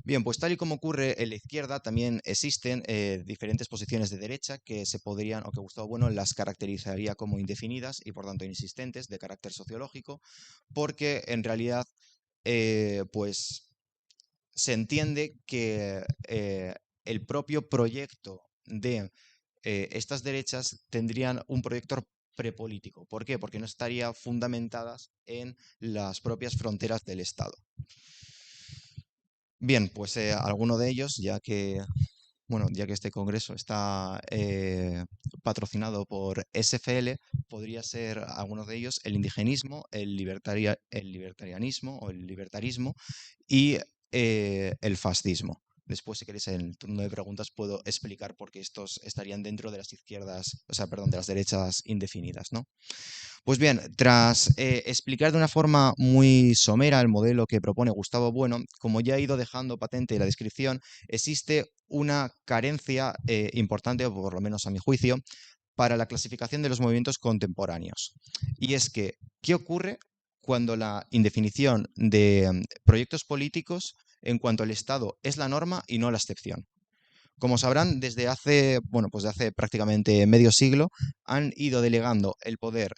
Bien, pues tal y como ocurre en la izquierda, también existen diferentes posiciones de derecha que se podrían, o que Gustavo Bueno las caracterizaría como indefinidas y por tanto inexistentes, de carácter sociológico, porque en realidad pues se entiende que el propio proyecto de estas derechas tendrían un proyecto prepolítico. ¿Por qué? Porque no estarían fundamentadas en las propias fronteras del Estado. Bien, pues alguno de ellos, ya que este congreso está patrocinado por SFL, podría ser algunos de ellos el indigenismo, el libertarianismo o el libertarismo y el fascismo. Después, si queréis, en el turno de preguntas puedo explicar por qué estos estarían dentro de las izquierdas, o sea, perdón, de las derechas indefinidas, ¿no? Pues bien, tras explicar de una forma muy somera el modelo que propone Gustavo Bueno, como ya he ido dejando patente en la descripción, existe una carencia importante, o por lo menos a mi juicio, para la clasificación de los movimientos contemporáneos. Y es que, ¿qué ocurre cuando la indefinición de proyectos políticos en cuanto al Estado es la norma y no la excepción? Como sabrán, desde hace, bueno, pues de hace prácticamente medio siglo han ido delegando el poder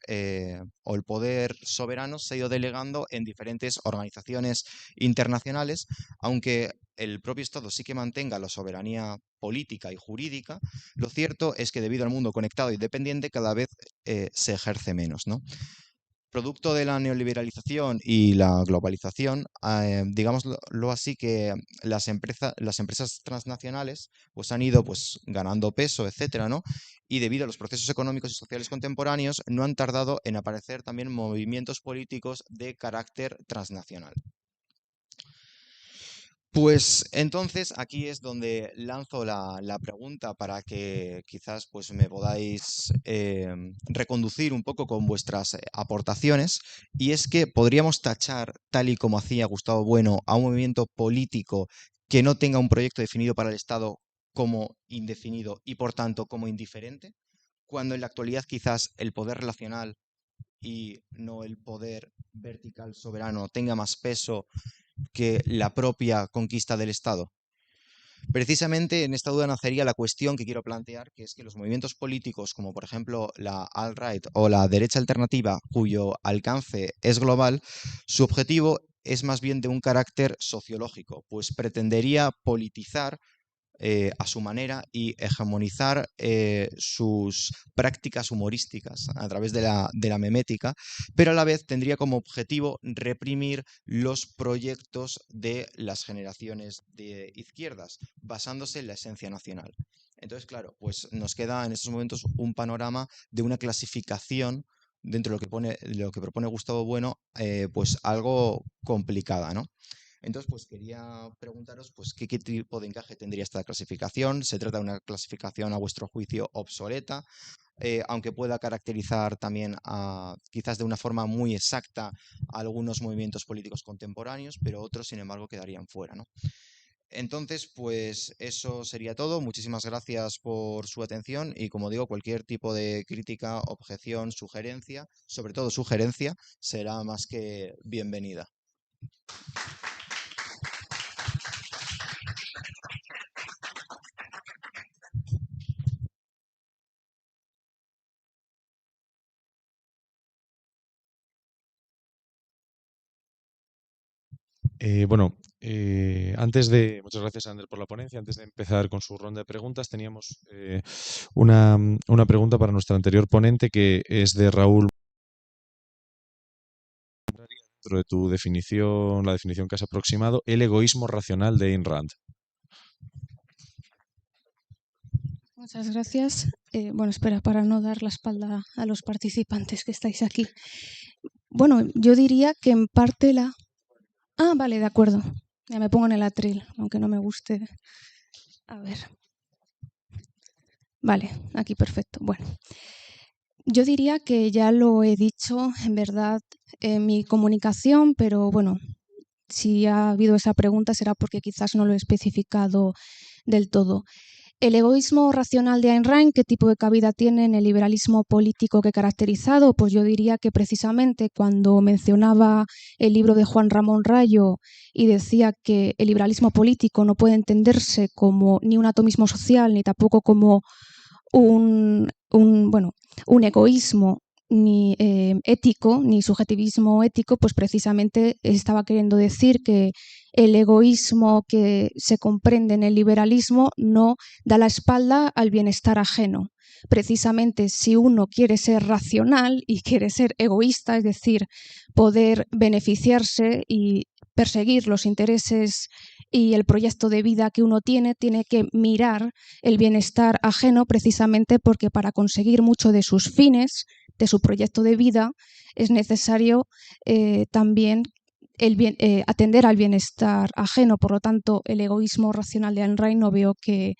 o el poder soberano se ha ido delegando en diferentes organizaciones internacionales, aunque el propio Estado sí que mantenga la soberanía política y jurídica, lo cierto es que debido al mundo conectado y dependiente cada vez se ejerce menos, ¿no? Producto de la neoliberalización y la globalización, digámoslo así, que las empresas transnacionales pues, han ido pues, ganando peso, etcétera, ¿no? Y debido a los procesos económicos y sociales contemporáneos, no han tardado en aparecer también movimientos políticos de carácter transnacional. Pues entonces aquí es donde lanzo la pregunta para que quizás pues, me podáis reconducir un poco con vuestras aportaciones, y es que podríamos tachar, tal y como hacía Gustavo Bueno, a un movimiento político que no tenga un proyecto definido para el Estado como indefinido y por tanto como indiferente, cuando en la actualidad quizás el poder relacional y no el poder vertical soberano tenga más peso que la propia conquista del Estado. Precisamente en esta duda nacería la cuestión que quiero plantear, que es que los movimientos políticos, como por ejemplo la alt-right o la derecha alternativa, cuyo alcance es global, su objetivo es más bien de un carácter sociológico, pues pretendería politizar a su manera y hegemonizar sus prácticas humorísticas a través de la memética, pero a la vez tendría como objetivo reprimir los proyectos de las generaciones de izquierdas, basándose en la esencia nacional. Entonces, claro, pues nos queda en estos momentos un panorama de una clasificación dentro de lo que propone Gustavo Bueno, pues algo complicada, ¿no? Entonces, pues quería preguntaros pues, ¿qué tipo de encaje tendría esta clasificación? ¿Se trata de una clasificación a vuestro juicio obsoleta? Aunque pueda caracterizar también quizás de una forma muy exacta a algunos movimientos políticos contemporáneos, pero otros, sin embargo, quedarían fuera, ¿no? Entonces, pues eso sería todo. Muchísimas gracias por su atención y, como digo, cualquier tipo de crítica, objeción, sugerencia, sobre todo sugerencia, será más que bienvenida. Muchas gracias, Ander, por la ponencia. Antes de empezar con su ronda de preguntas, teníamos una pregunta para nuestra anterior ponente, que es de Raúl. Dentro de tu definición, la definición que has aproximado, el egoísmo racional de Ayn Rand. Muchas gracias. Bueno, espera, para no dar la espalda a los participantes que estáis aquí. Bueno, yo diría que en parte la... Ah, vale, de acuerdo. Ya me pongo en el atril, aunque no me guste. A ver. Vale, aquí perfecto. Bueno, yo diría que ya lo he dicho, en verdad, en mi comunicación, pero bueno, si ha habido esa pregunta será porque quizás no lo he especificado del todo. El egoísmo racional de Ayn Rand, ¿qué tipo de cabida tiene en el liberalismo político que he caracterizado? Pues yo diría que precisamente cuando mencionaba el libro de Juan Ramón Rayo y decía que el liberalismo político no puede entenderse como ni un atomismo social ni tampoco como un egoísmo ni ético, ni subjetivismo ético, pues precisamente estaba queriendo decir que el egoísmo que se comprende en el liberalismo no da la espalda al bienestar ajeno. Precisamente si uno quiere ser racional y quiere ser egoísta, es decir, poder beneficiarse y perseguir los intereses y el proyecto de vida que uno tiene que mirar el bienestar ajeno, precisamente porque para conseguir mucho de sus fines, de su proyecto de vida, es necesario también atender al bienestar ajeno. Por lo tanto, el egoísmo racional de Ayn Rand no veo que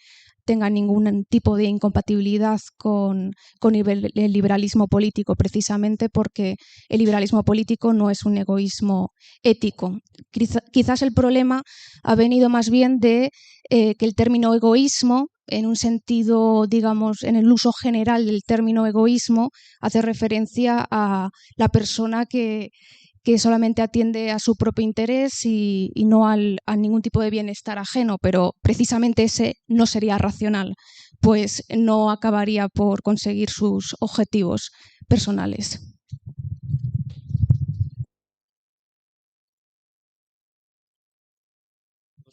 tenga ningún tipo de incompatibilidad con el liberalismo político, precisamente porque el liberalismo político no es un egoísmo ético. Quizás el problema ha venido más bien de que el término egoísmo, en un sentido, digamos, en el uso general del término egoísmo, hace referencia a la persona que solamente atiende a su propio interés y no a ningún tipo de bienestar ajeno, pero precisamente ese no sería racional, pues no acabaría por conseguir sus objetivos personales.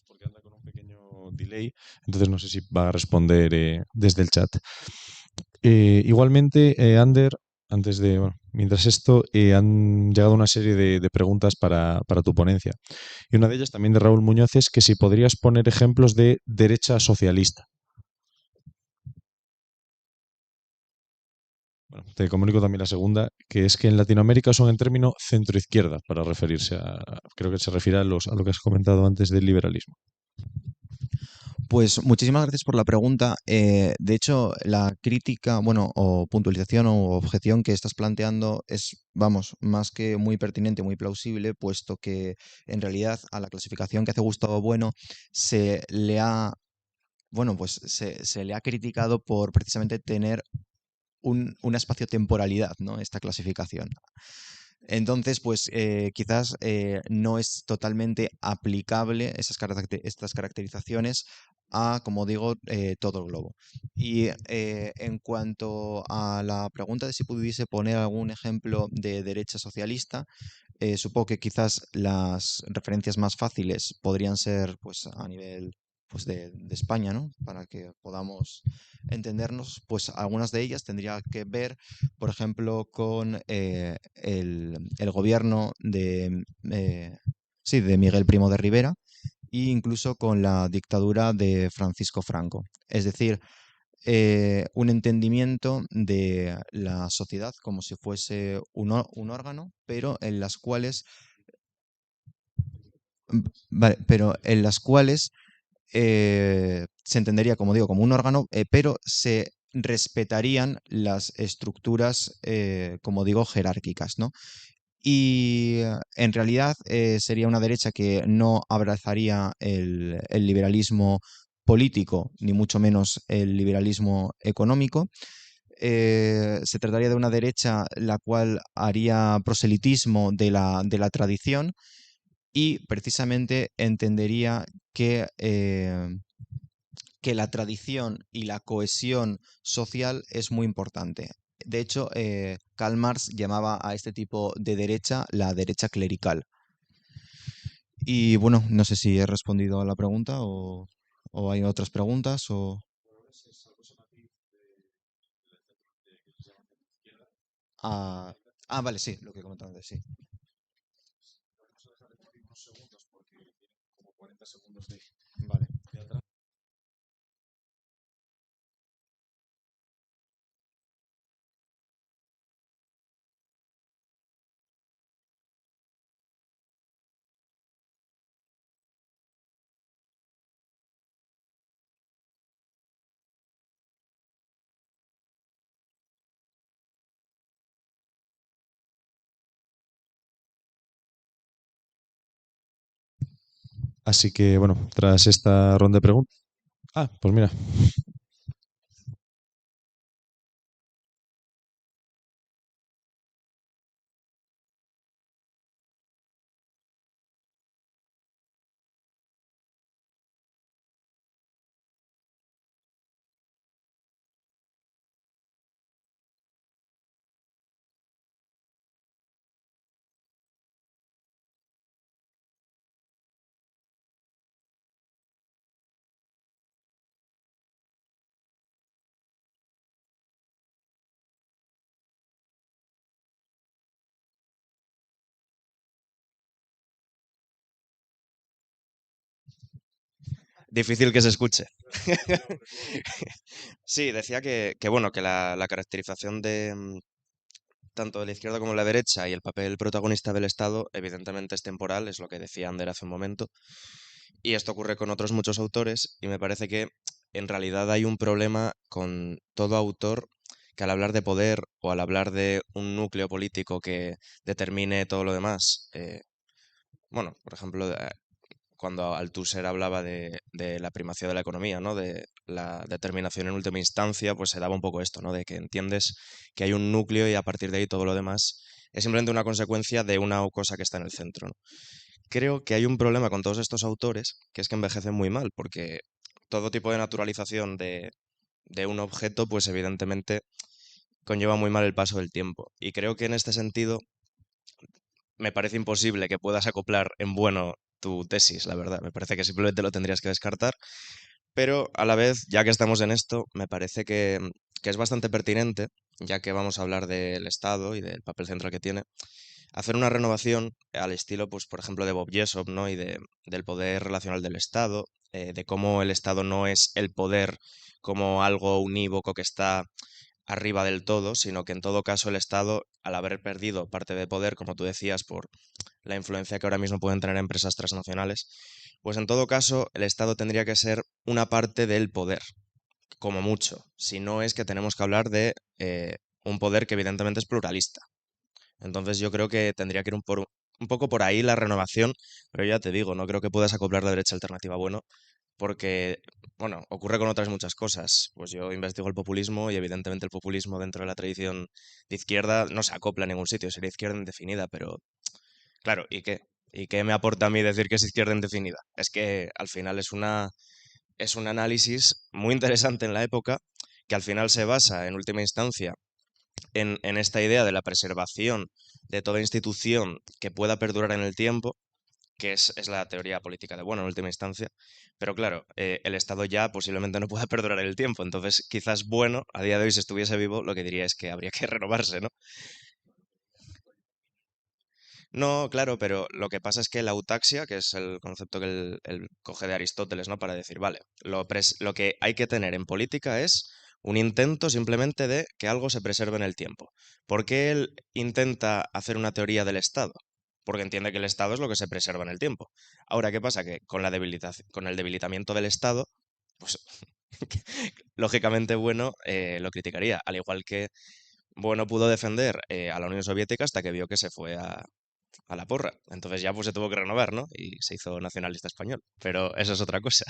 Porque anda con un pequeño delay, entonces no sé si va a responder desde el chat. Igualmente, Ander, mientras esto, han llegado una serie de preguntas para tu ponencia. Y una de ellas, también de Raúl Muñoz, es que si podrías poner ejemplos de derecha socialista. Bueno, te comunico también la segunda, que es que en Latinoamérica son en término centroizquierda, para referirse creo que se refiere a lo que has comentado antes del liberalismo. Pues muchísimas gracias por la pregunta. De hecho, la crítica, bueno, o puntualización o objeción que estás planteando es, vamos, más que muy pertinente, muy plausible, puesto que en realidad a la clasificación que hace Gustavo Bueno se le ha, bueno, pues se le ha criticado por precisamente tener una espacio-temporalidad, ¿no? Esta clasificación. Entonces, pues quizás no es totalmente aplicable estas caracterizaciones a, como digo, todo el globo. Y en cuanto a la pregunta de si pudiese poner algún ejemplo de derecha socialista, supongo que quizás las referencias más fáciles podrían ser pues a nivel pues de España, ¿no? Para que podamos entendernos, pues algunas de ellas tendría que ver, por ejemplo, con el gobierno sí, de Miguel Primo de Rivera e incluso con la dictadura de Francisco Franco. Es decir, un entendimiento de la sociedad como si fuese un órgano, pero en las cuales, vale, pero en las cuales se entendería, como digo, como un órgano, pero se respetarían las estructuras, como digo, jerárquicas, ¿no? Y en realidad sería una derecha que no abrazaría el liberalismo político, ni mucho menos el liberalismo económico. Se trataría de una derecha la cual haría proselitismo de la tradición y precisamente entendería que la tradición y la cohesión social es muy importante. De hecho, Karl Marx llamaba a este tipo de derecha la derecha clerical. Y bueno, no sé si he respondido a la pregunta o hay otras preguntas o... Ah, vale, sí, lo que comentaba antes, sí. Vale. Así que, bueno, tras esta ronda de preguntas. Ah, pues mira. Difícil que se escuche. Sí, decía bueno, que la caracterización de tanto de la izquierda como de la derecha y el papel protagonista del Estado, evidentemente es temporal, es lo que decía Ander hace un momento. Y esto ocurre con otros muchos autores, y me parece que en realidad hay un problema con todo autor que al hablar de poder o al hablar de un núcleo político que determine todo lo demás, bueno, por ejemplo, cuando Althusser hablaba de la primacía de la economía, ¿no? De la determinación en última instancia, pues se daba un poco esto, ¿no? De que entiendes que hay un núcleo y a partir de ahí todo lo demás es simplemente una consecuencia de una cosa que está en el centro, ¿no? Creo que hay un problema con todos estos autores, que es que envejecen muy mal, porque todo tipo de naturalización de un objeto, pues evidentemente conlleva muy mal el paso del tiempo. Y creo que en este sentido me parece imposible que puedas acoplar en bueno tu tesis, la verdad. Me parece que simplemente lo tendrías que descartar, pero a la vez, ya que estamos en esto, me parece que es bastante pertinente, ya que vamos a hablar del Estado y del papel central que tiene, hacer una renovación al estilo, pues, por ejemplo, de Bob Jessop, ¿no? Del poder relacional del Estado, de cómo el Estado no es el poder como algo unívoco que está arriba del todo, sino que en todo caso el Estado, al haber perdido parte de poder, como tú decías, por la influencia que ahora mismo pueden tener empresas transnacionales, pues en todo caso el Estado tendría que ser una parte del poder, como mucho. Si no es que tenemos que hablar de un poder que evidentemente es pluralista. Entonces yo creo que tendría que ir un poco por ahí la renovación, pero ya te digo, no creo que puedas acoplar la derecha alternativa bueno, porque, bueno, ocurre con otras muchas cosas. Pues yo investigo el populismo y evidentemente el populismo dentro de la tradición de izquierda no se acopla en ningún sitio, sería izquierda indefinida, pero claro, ¿y qué? ¿Y qué me aporta a mí decir que es izquierda indefinida? Es que al final es un análisis muy interesante en la época que al final se basa en última instancia en esta idea de la preservación de toda institución que pueda perdurar en el tiempo, que es la teoría política de bueno en última instancia, pero claro, el Estado ya posiblemente no pueda perdurar en el tiempo, entonces quizás bueno, a día de hoy si estuviese vivo, lo que diría es que habría que renovarse, ¿no? No, claro, pero lo que pasa es que la autaxia, que es el concepto que él coge de Aristóteles, ¿no? Para decir, vale, lo que hay que tener en política es un intento simplemente de que algo se preserve en el tiempo. ¿Por qué él intenta hacer una teoría del Estado? Porque entiende que el Estado es lo que se preserva en el tiempo. Ahora, ¿qué pasa? Que con con el debilitamiento del Estado, pues lógicamente Bueno lo criticaría, al igual que Bueno pudo defender a la Unión Soviética hasta que vio que se fue a la porra. Entonces ya pues se tuvo que renovar, ¿no? Y se hizo nacionalista español. Pero eso es otra cosa.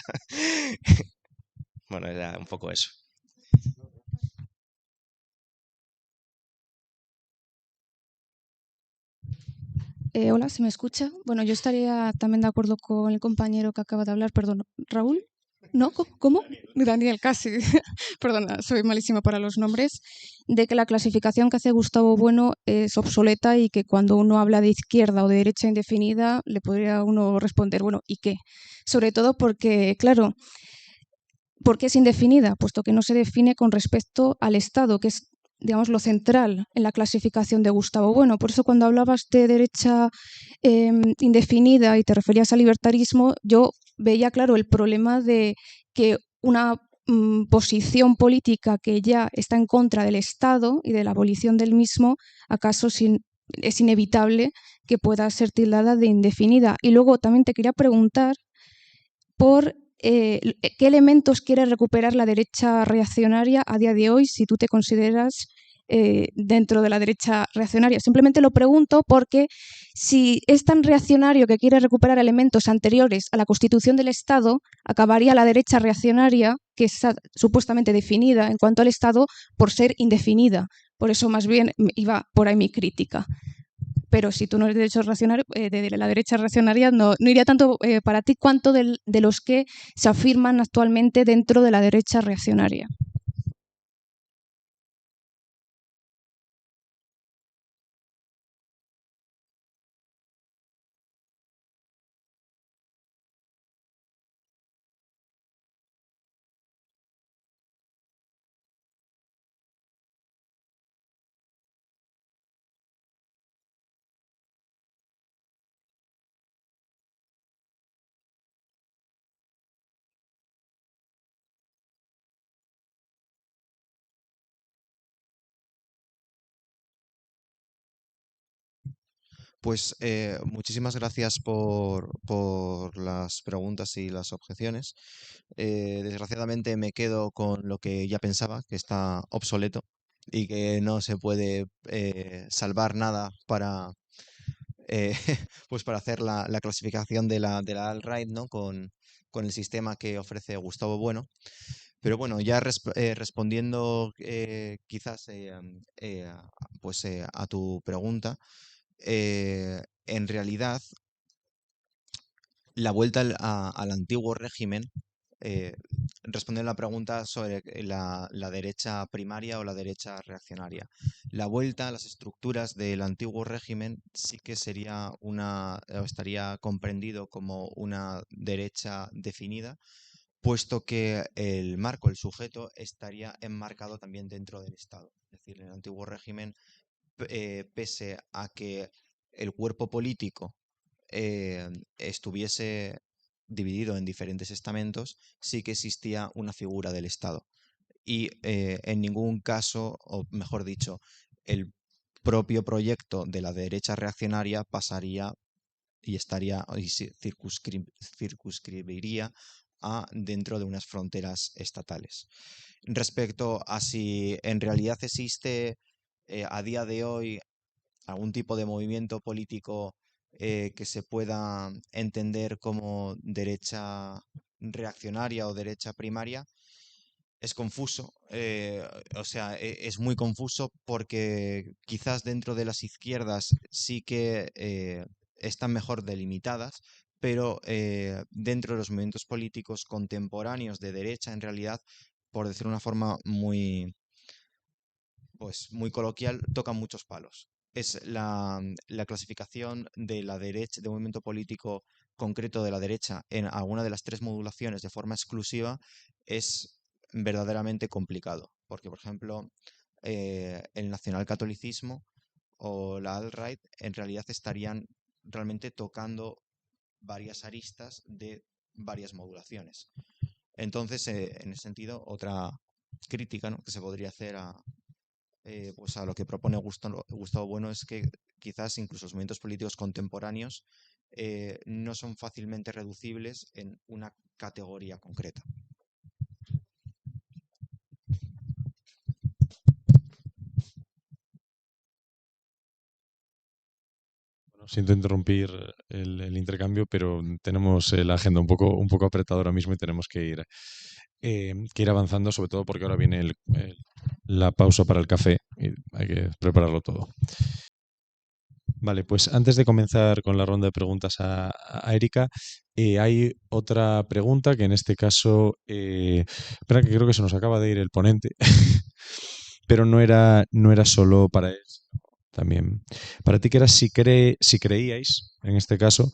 Bueno, era un poco eso. Hola, ¿se me escucha? Bueno, yo estaría también de acuerdo con el compañero que acaba de hablar, perdón, Raúl. ¿No? ¿Cómo? Daniel, casi. Perdona, soy malísima para los nombres. De que la clasificación que hace Gustavo Bueno es obsoleta y que cuando uno habla de izquierda o de derecha indefinida, le podría uno responder, bueno, ¿y qué? Sobre todo porque, claro, ¿por qué es indefinida? Puesto que no se define con respecto al Estado, que es, digamos, lo central en la clasificación de Gustavo Bueno. Por eso cuando hablabas de derecha indefinida y te referías al libertarismo, yo veía claro el problema de que una posición política que ya está en contra del Estado y de la abolición del mismo, acaso es inevitable que pueda ser tildada de indefinida. Y luego también te quería preguntar por qué elementos quiere recuperar la derecha reaccionaria a día de hoy, si tú te consideras dentro de la derecha reaccionaria. Simplemente lo pregunto porque si es tan reaccionario que quiere recuperar elementos anteriores a la constitución del Estado, acabaría la derecha reaccionaria, que está supuestamente definida en cuanto al Estado, por ser indefinida. Por eso más bien iba por ahí mi crítica. Pero si tú no eres de la derecha reaccionaria, no iría tanto para ti cuanto de los que se afirman actualmente dentro de la derecha reaccionaria. Pues muchísimas gracias por las preguntas y las objeciones. Desgraciadamente me quedo con lo que ya pensaba, que está obsoleto y que no se puede salvar nada para, eh, pues para hacer la clasificación de la alt-right, ¿no? Con el sistema que ofrece Gustavo Bueno. Pero bueno, ya respondiendo quizás pues, a tu pregunta, en realidad la vuelta al antiguo régimen, eh, respondiendo a la pregunta sobre la derecha primaria o la derecha reaccionaria. La vuelta a las estructuras del antiguo régimen sí que sería estaría comprendido como una derecha definida, puesto que el marco, el sujeto, estaría enmarcado también dentro del Estado. Es decir, en el antiguo régimen, pese a que el cuerpo político estuviese dividido en diferentes estamentos, sí que existía una figura del Estado. Y en ningún caso, o mejor dicho, el propio proyecto de la derecha reaccionaria pasaría y estaría y se circunscribiría a dentro de unas fronteras estatales. Respecto a si en realidad existe a día de hoy algún tipo de movimiento político que se pueda entender como derecha reaccionaria o derecha primaria, es confuso. O sea, es muy confuso porque quizás dentro de las izquierdas sí que están mejor delimitadas, pero dentro de los movimientos políticos contemporáneos de derecha, en realidad, por decir una forma pues muy coloquial, tocan muchos palos. Es la clasificación de la derecha, de un movimiento político concreto de la derecha en alguna de las tres modulaciones de forma exclusiva es verdaderamente complicado. Porque, por ejemplo, el nacionalcatolicismo o la alt-right en realidad estarían realmente tocando varias aristas de varias modulaciones. Entonces, en ese sentido, otra crítica, ¿no?, que se podría hacer pues a lo que propone Gustavo Bueno es que quizás incluso los movimientos políticos contemporáneos no son fácilmente reducibles en una categoría concreta. Bueno, siento interrumpir el intercambio, pero tenemos la agenda un poco apretada ahora mismo y tenemos que ir avanzando, sobre todo porque ahora viene la pausa para el café y hay que prepararlo todo. Vale, pues antes de comenzar con la ronda de preguntas a Erika, hay otra pregunta que en este caso, espera que creo que se nos acaba de ir el ponente, pero no era solo para él, también para ti, que era si creíais, en este caso,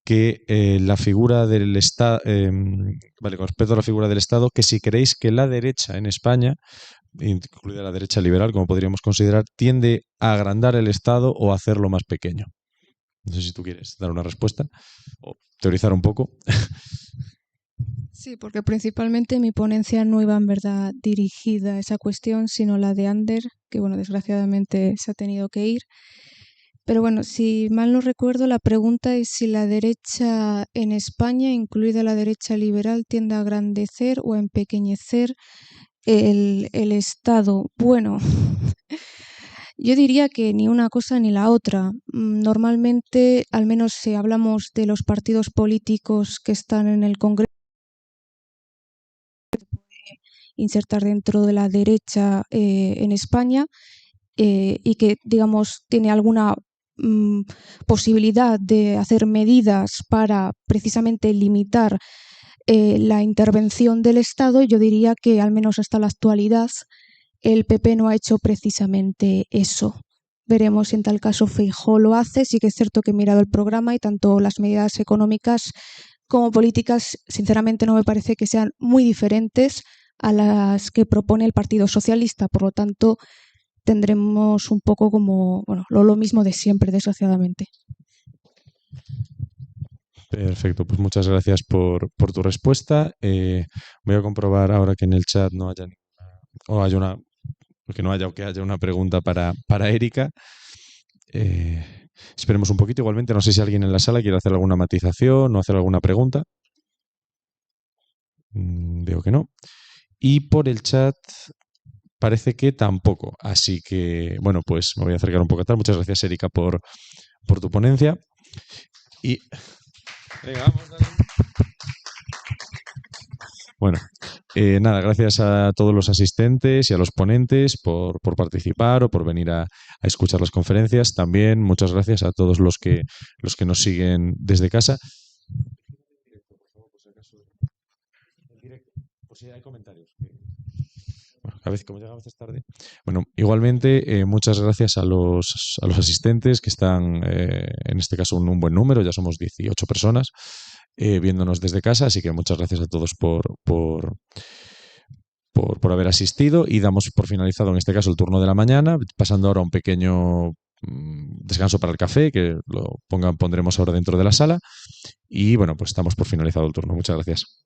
que la figura del Estado, vale, con respecto a la figura del Estado, que si creéis que la derecha en España, incluida la derecha liberal, como podríamos considerar, tiende a agrandar el Estado o a hacerlo más pequeño. No sé si tú quieres dar una respuesta o teorizar un poco. Sí, porque principalmente mi ponencia no iba en verdad dirigida a esa cuestión, sino la de Ander, que bueno, desgraciadamente se ha tenido que ir. Pero bueno, si mal no recuerdo, la pregunta es si la derecha en España, incluida la derecha liberal, tiende a engrandecer o a empequeñecer el Estado. Bueno, yo diría que ni una cosa ni la otra. Normalmente, al menos si hablamos de los partidos políticos que están en el Congreso, insertar dentro de la derecha en España y que, digamos, tiene alguna posibilidad de hacer medidas para precisamente limitar la intervención del Estado, yo diría que al menos hasta la actualidad el PP no ha hecho precisamente eso. Veremos si en tal caso Feijóo lo hace. Sí que es cierto que he mirado el programa y tanto las medidas económicas como políticas, sinceramente, no me parece que sean muy diferentes a las que propone el Partido Socialista. Por lo tanto, tendremos un poco como, bueno, lo mismo de siempre, desgraciadamente. Perfecto, pues muchas gracias por tu respuesta. Voy a comprobar ahora que en el chat no haya o haya una, que no haya o que haya una pregunta para Erika. Esperemos un poquito. Igualmente, no sé si alguien en la sala quiere hacer alguna matización o hacer alguna pregunta. Veo que no. Y por el chat parece que tampoco. Así que, bueno, pues me voy a acercar un poco atrás. Muchas gracias, Erika, por tu ponencia. Y venga, vamos, dale. Bueno, nada, gracias a todos los asistentes y a los ponentes por participar o por venir a escuchar las conferencias. También muchas gracias a todos los que nos siguen desde casa. Por si hay comentarios. Bueno, a veces, como llega a veces tarde. Bueno, igualmente, muchas gracias a los asistentes que están, en este caso, un buen número, ya somos 18 personas viéndonos desde casa, así que muchas gracias a todos por haber asistido y damos por finalizado, en este caso, el turno de la mañana, pasando ahora a un pequeño descanso para el café, que lo pondremos ahora dentro de la sala y, bueno, pues estamos por finalizado el turno. Muchas gracias.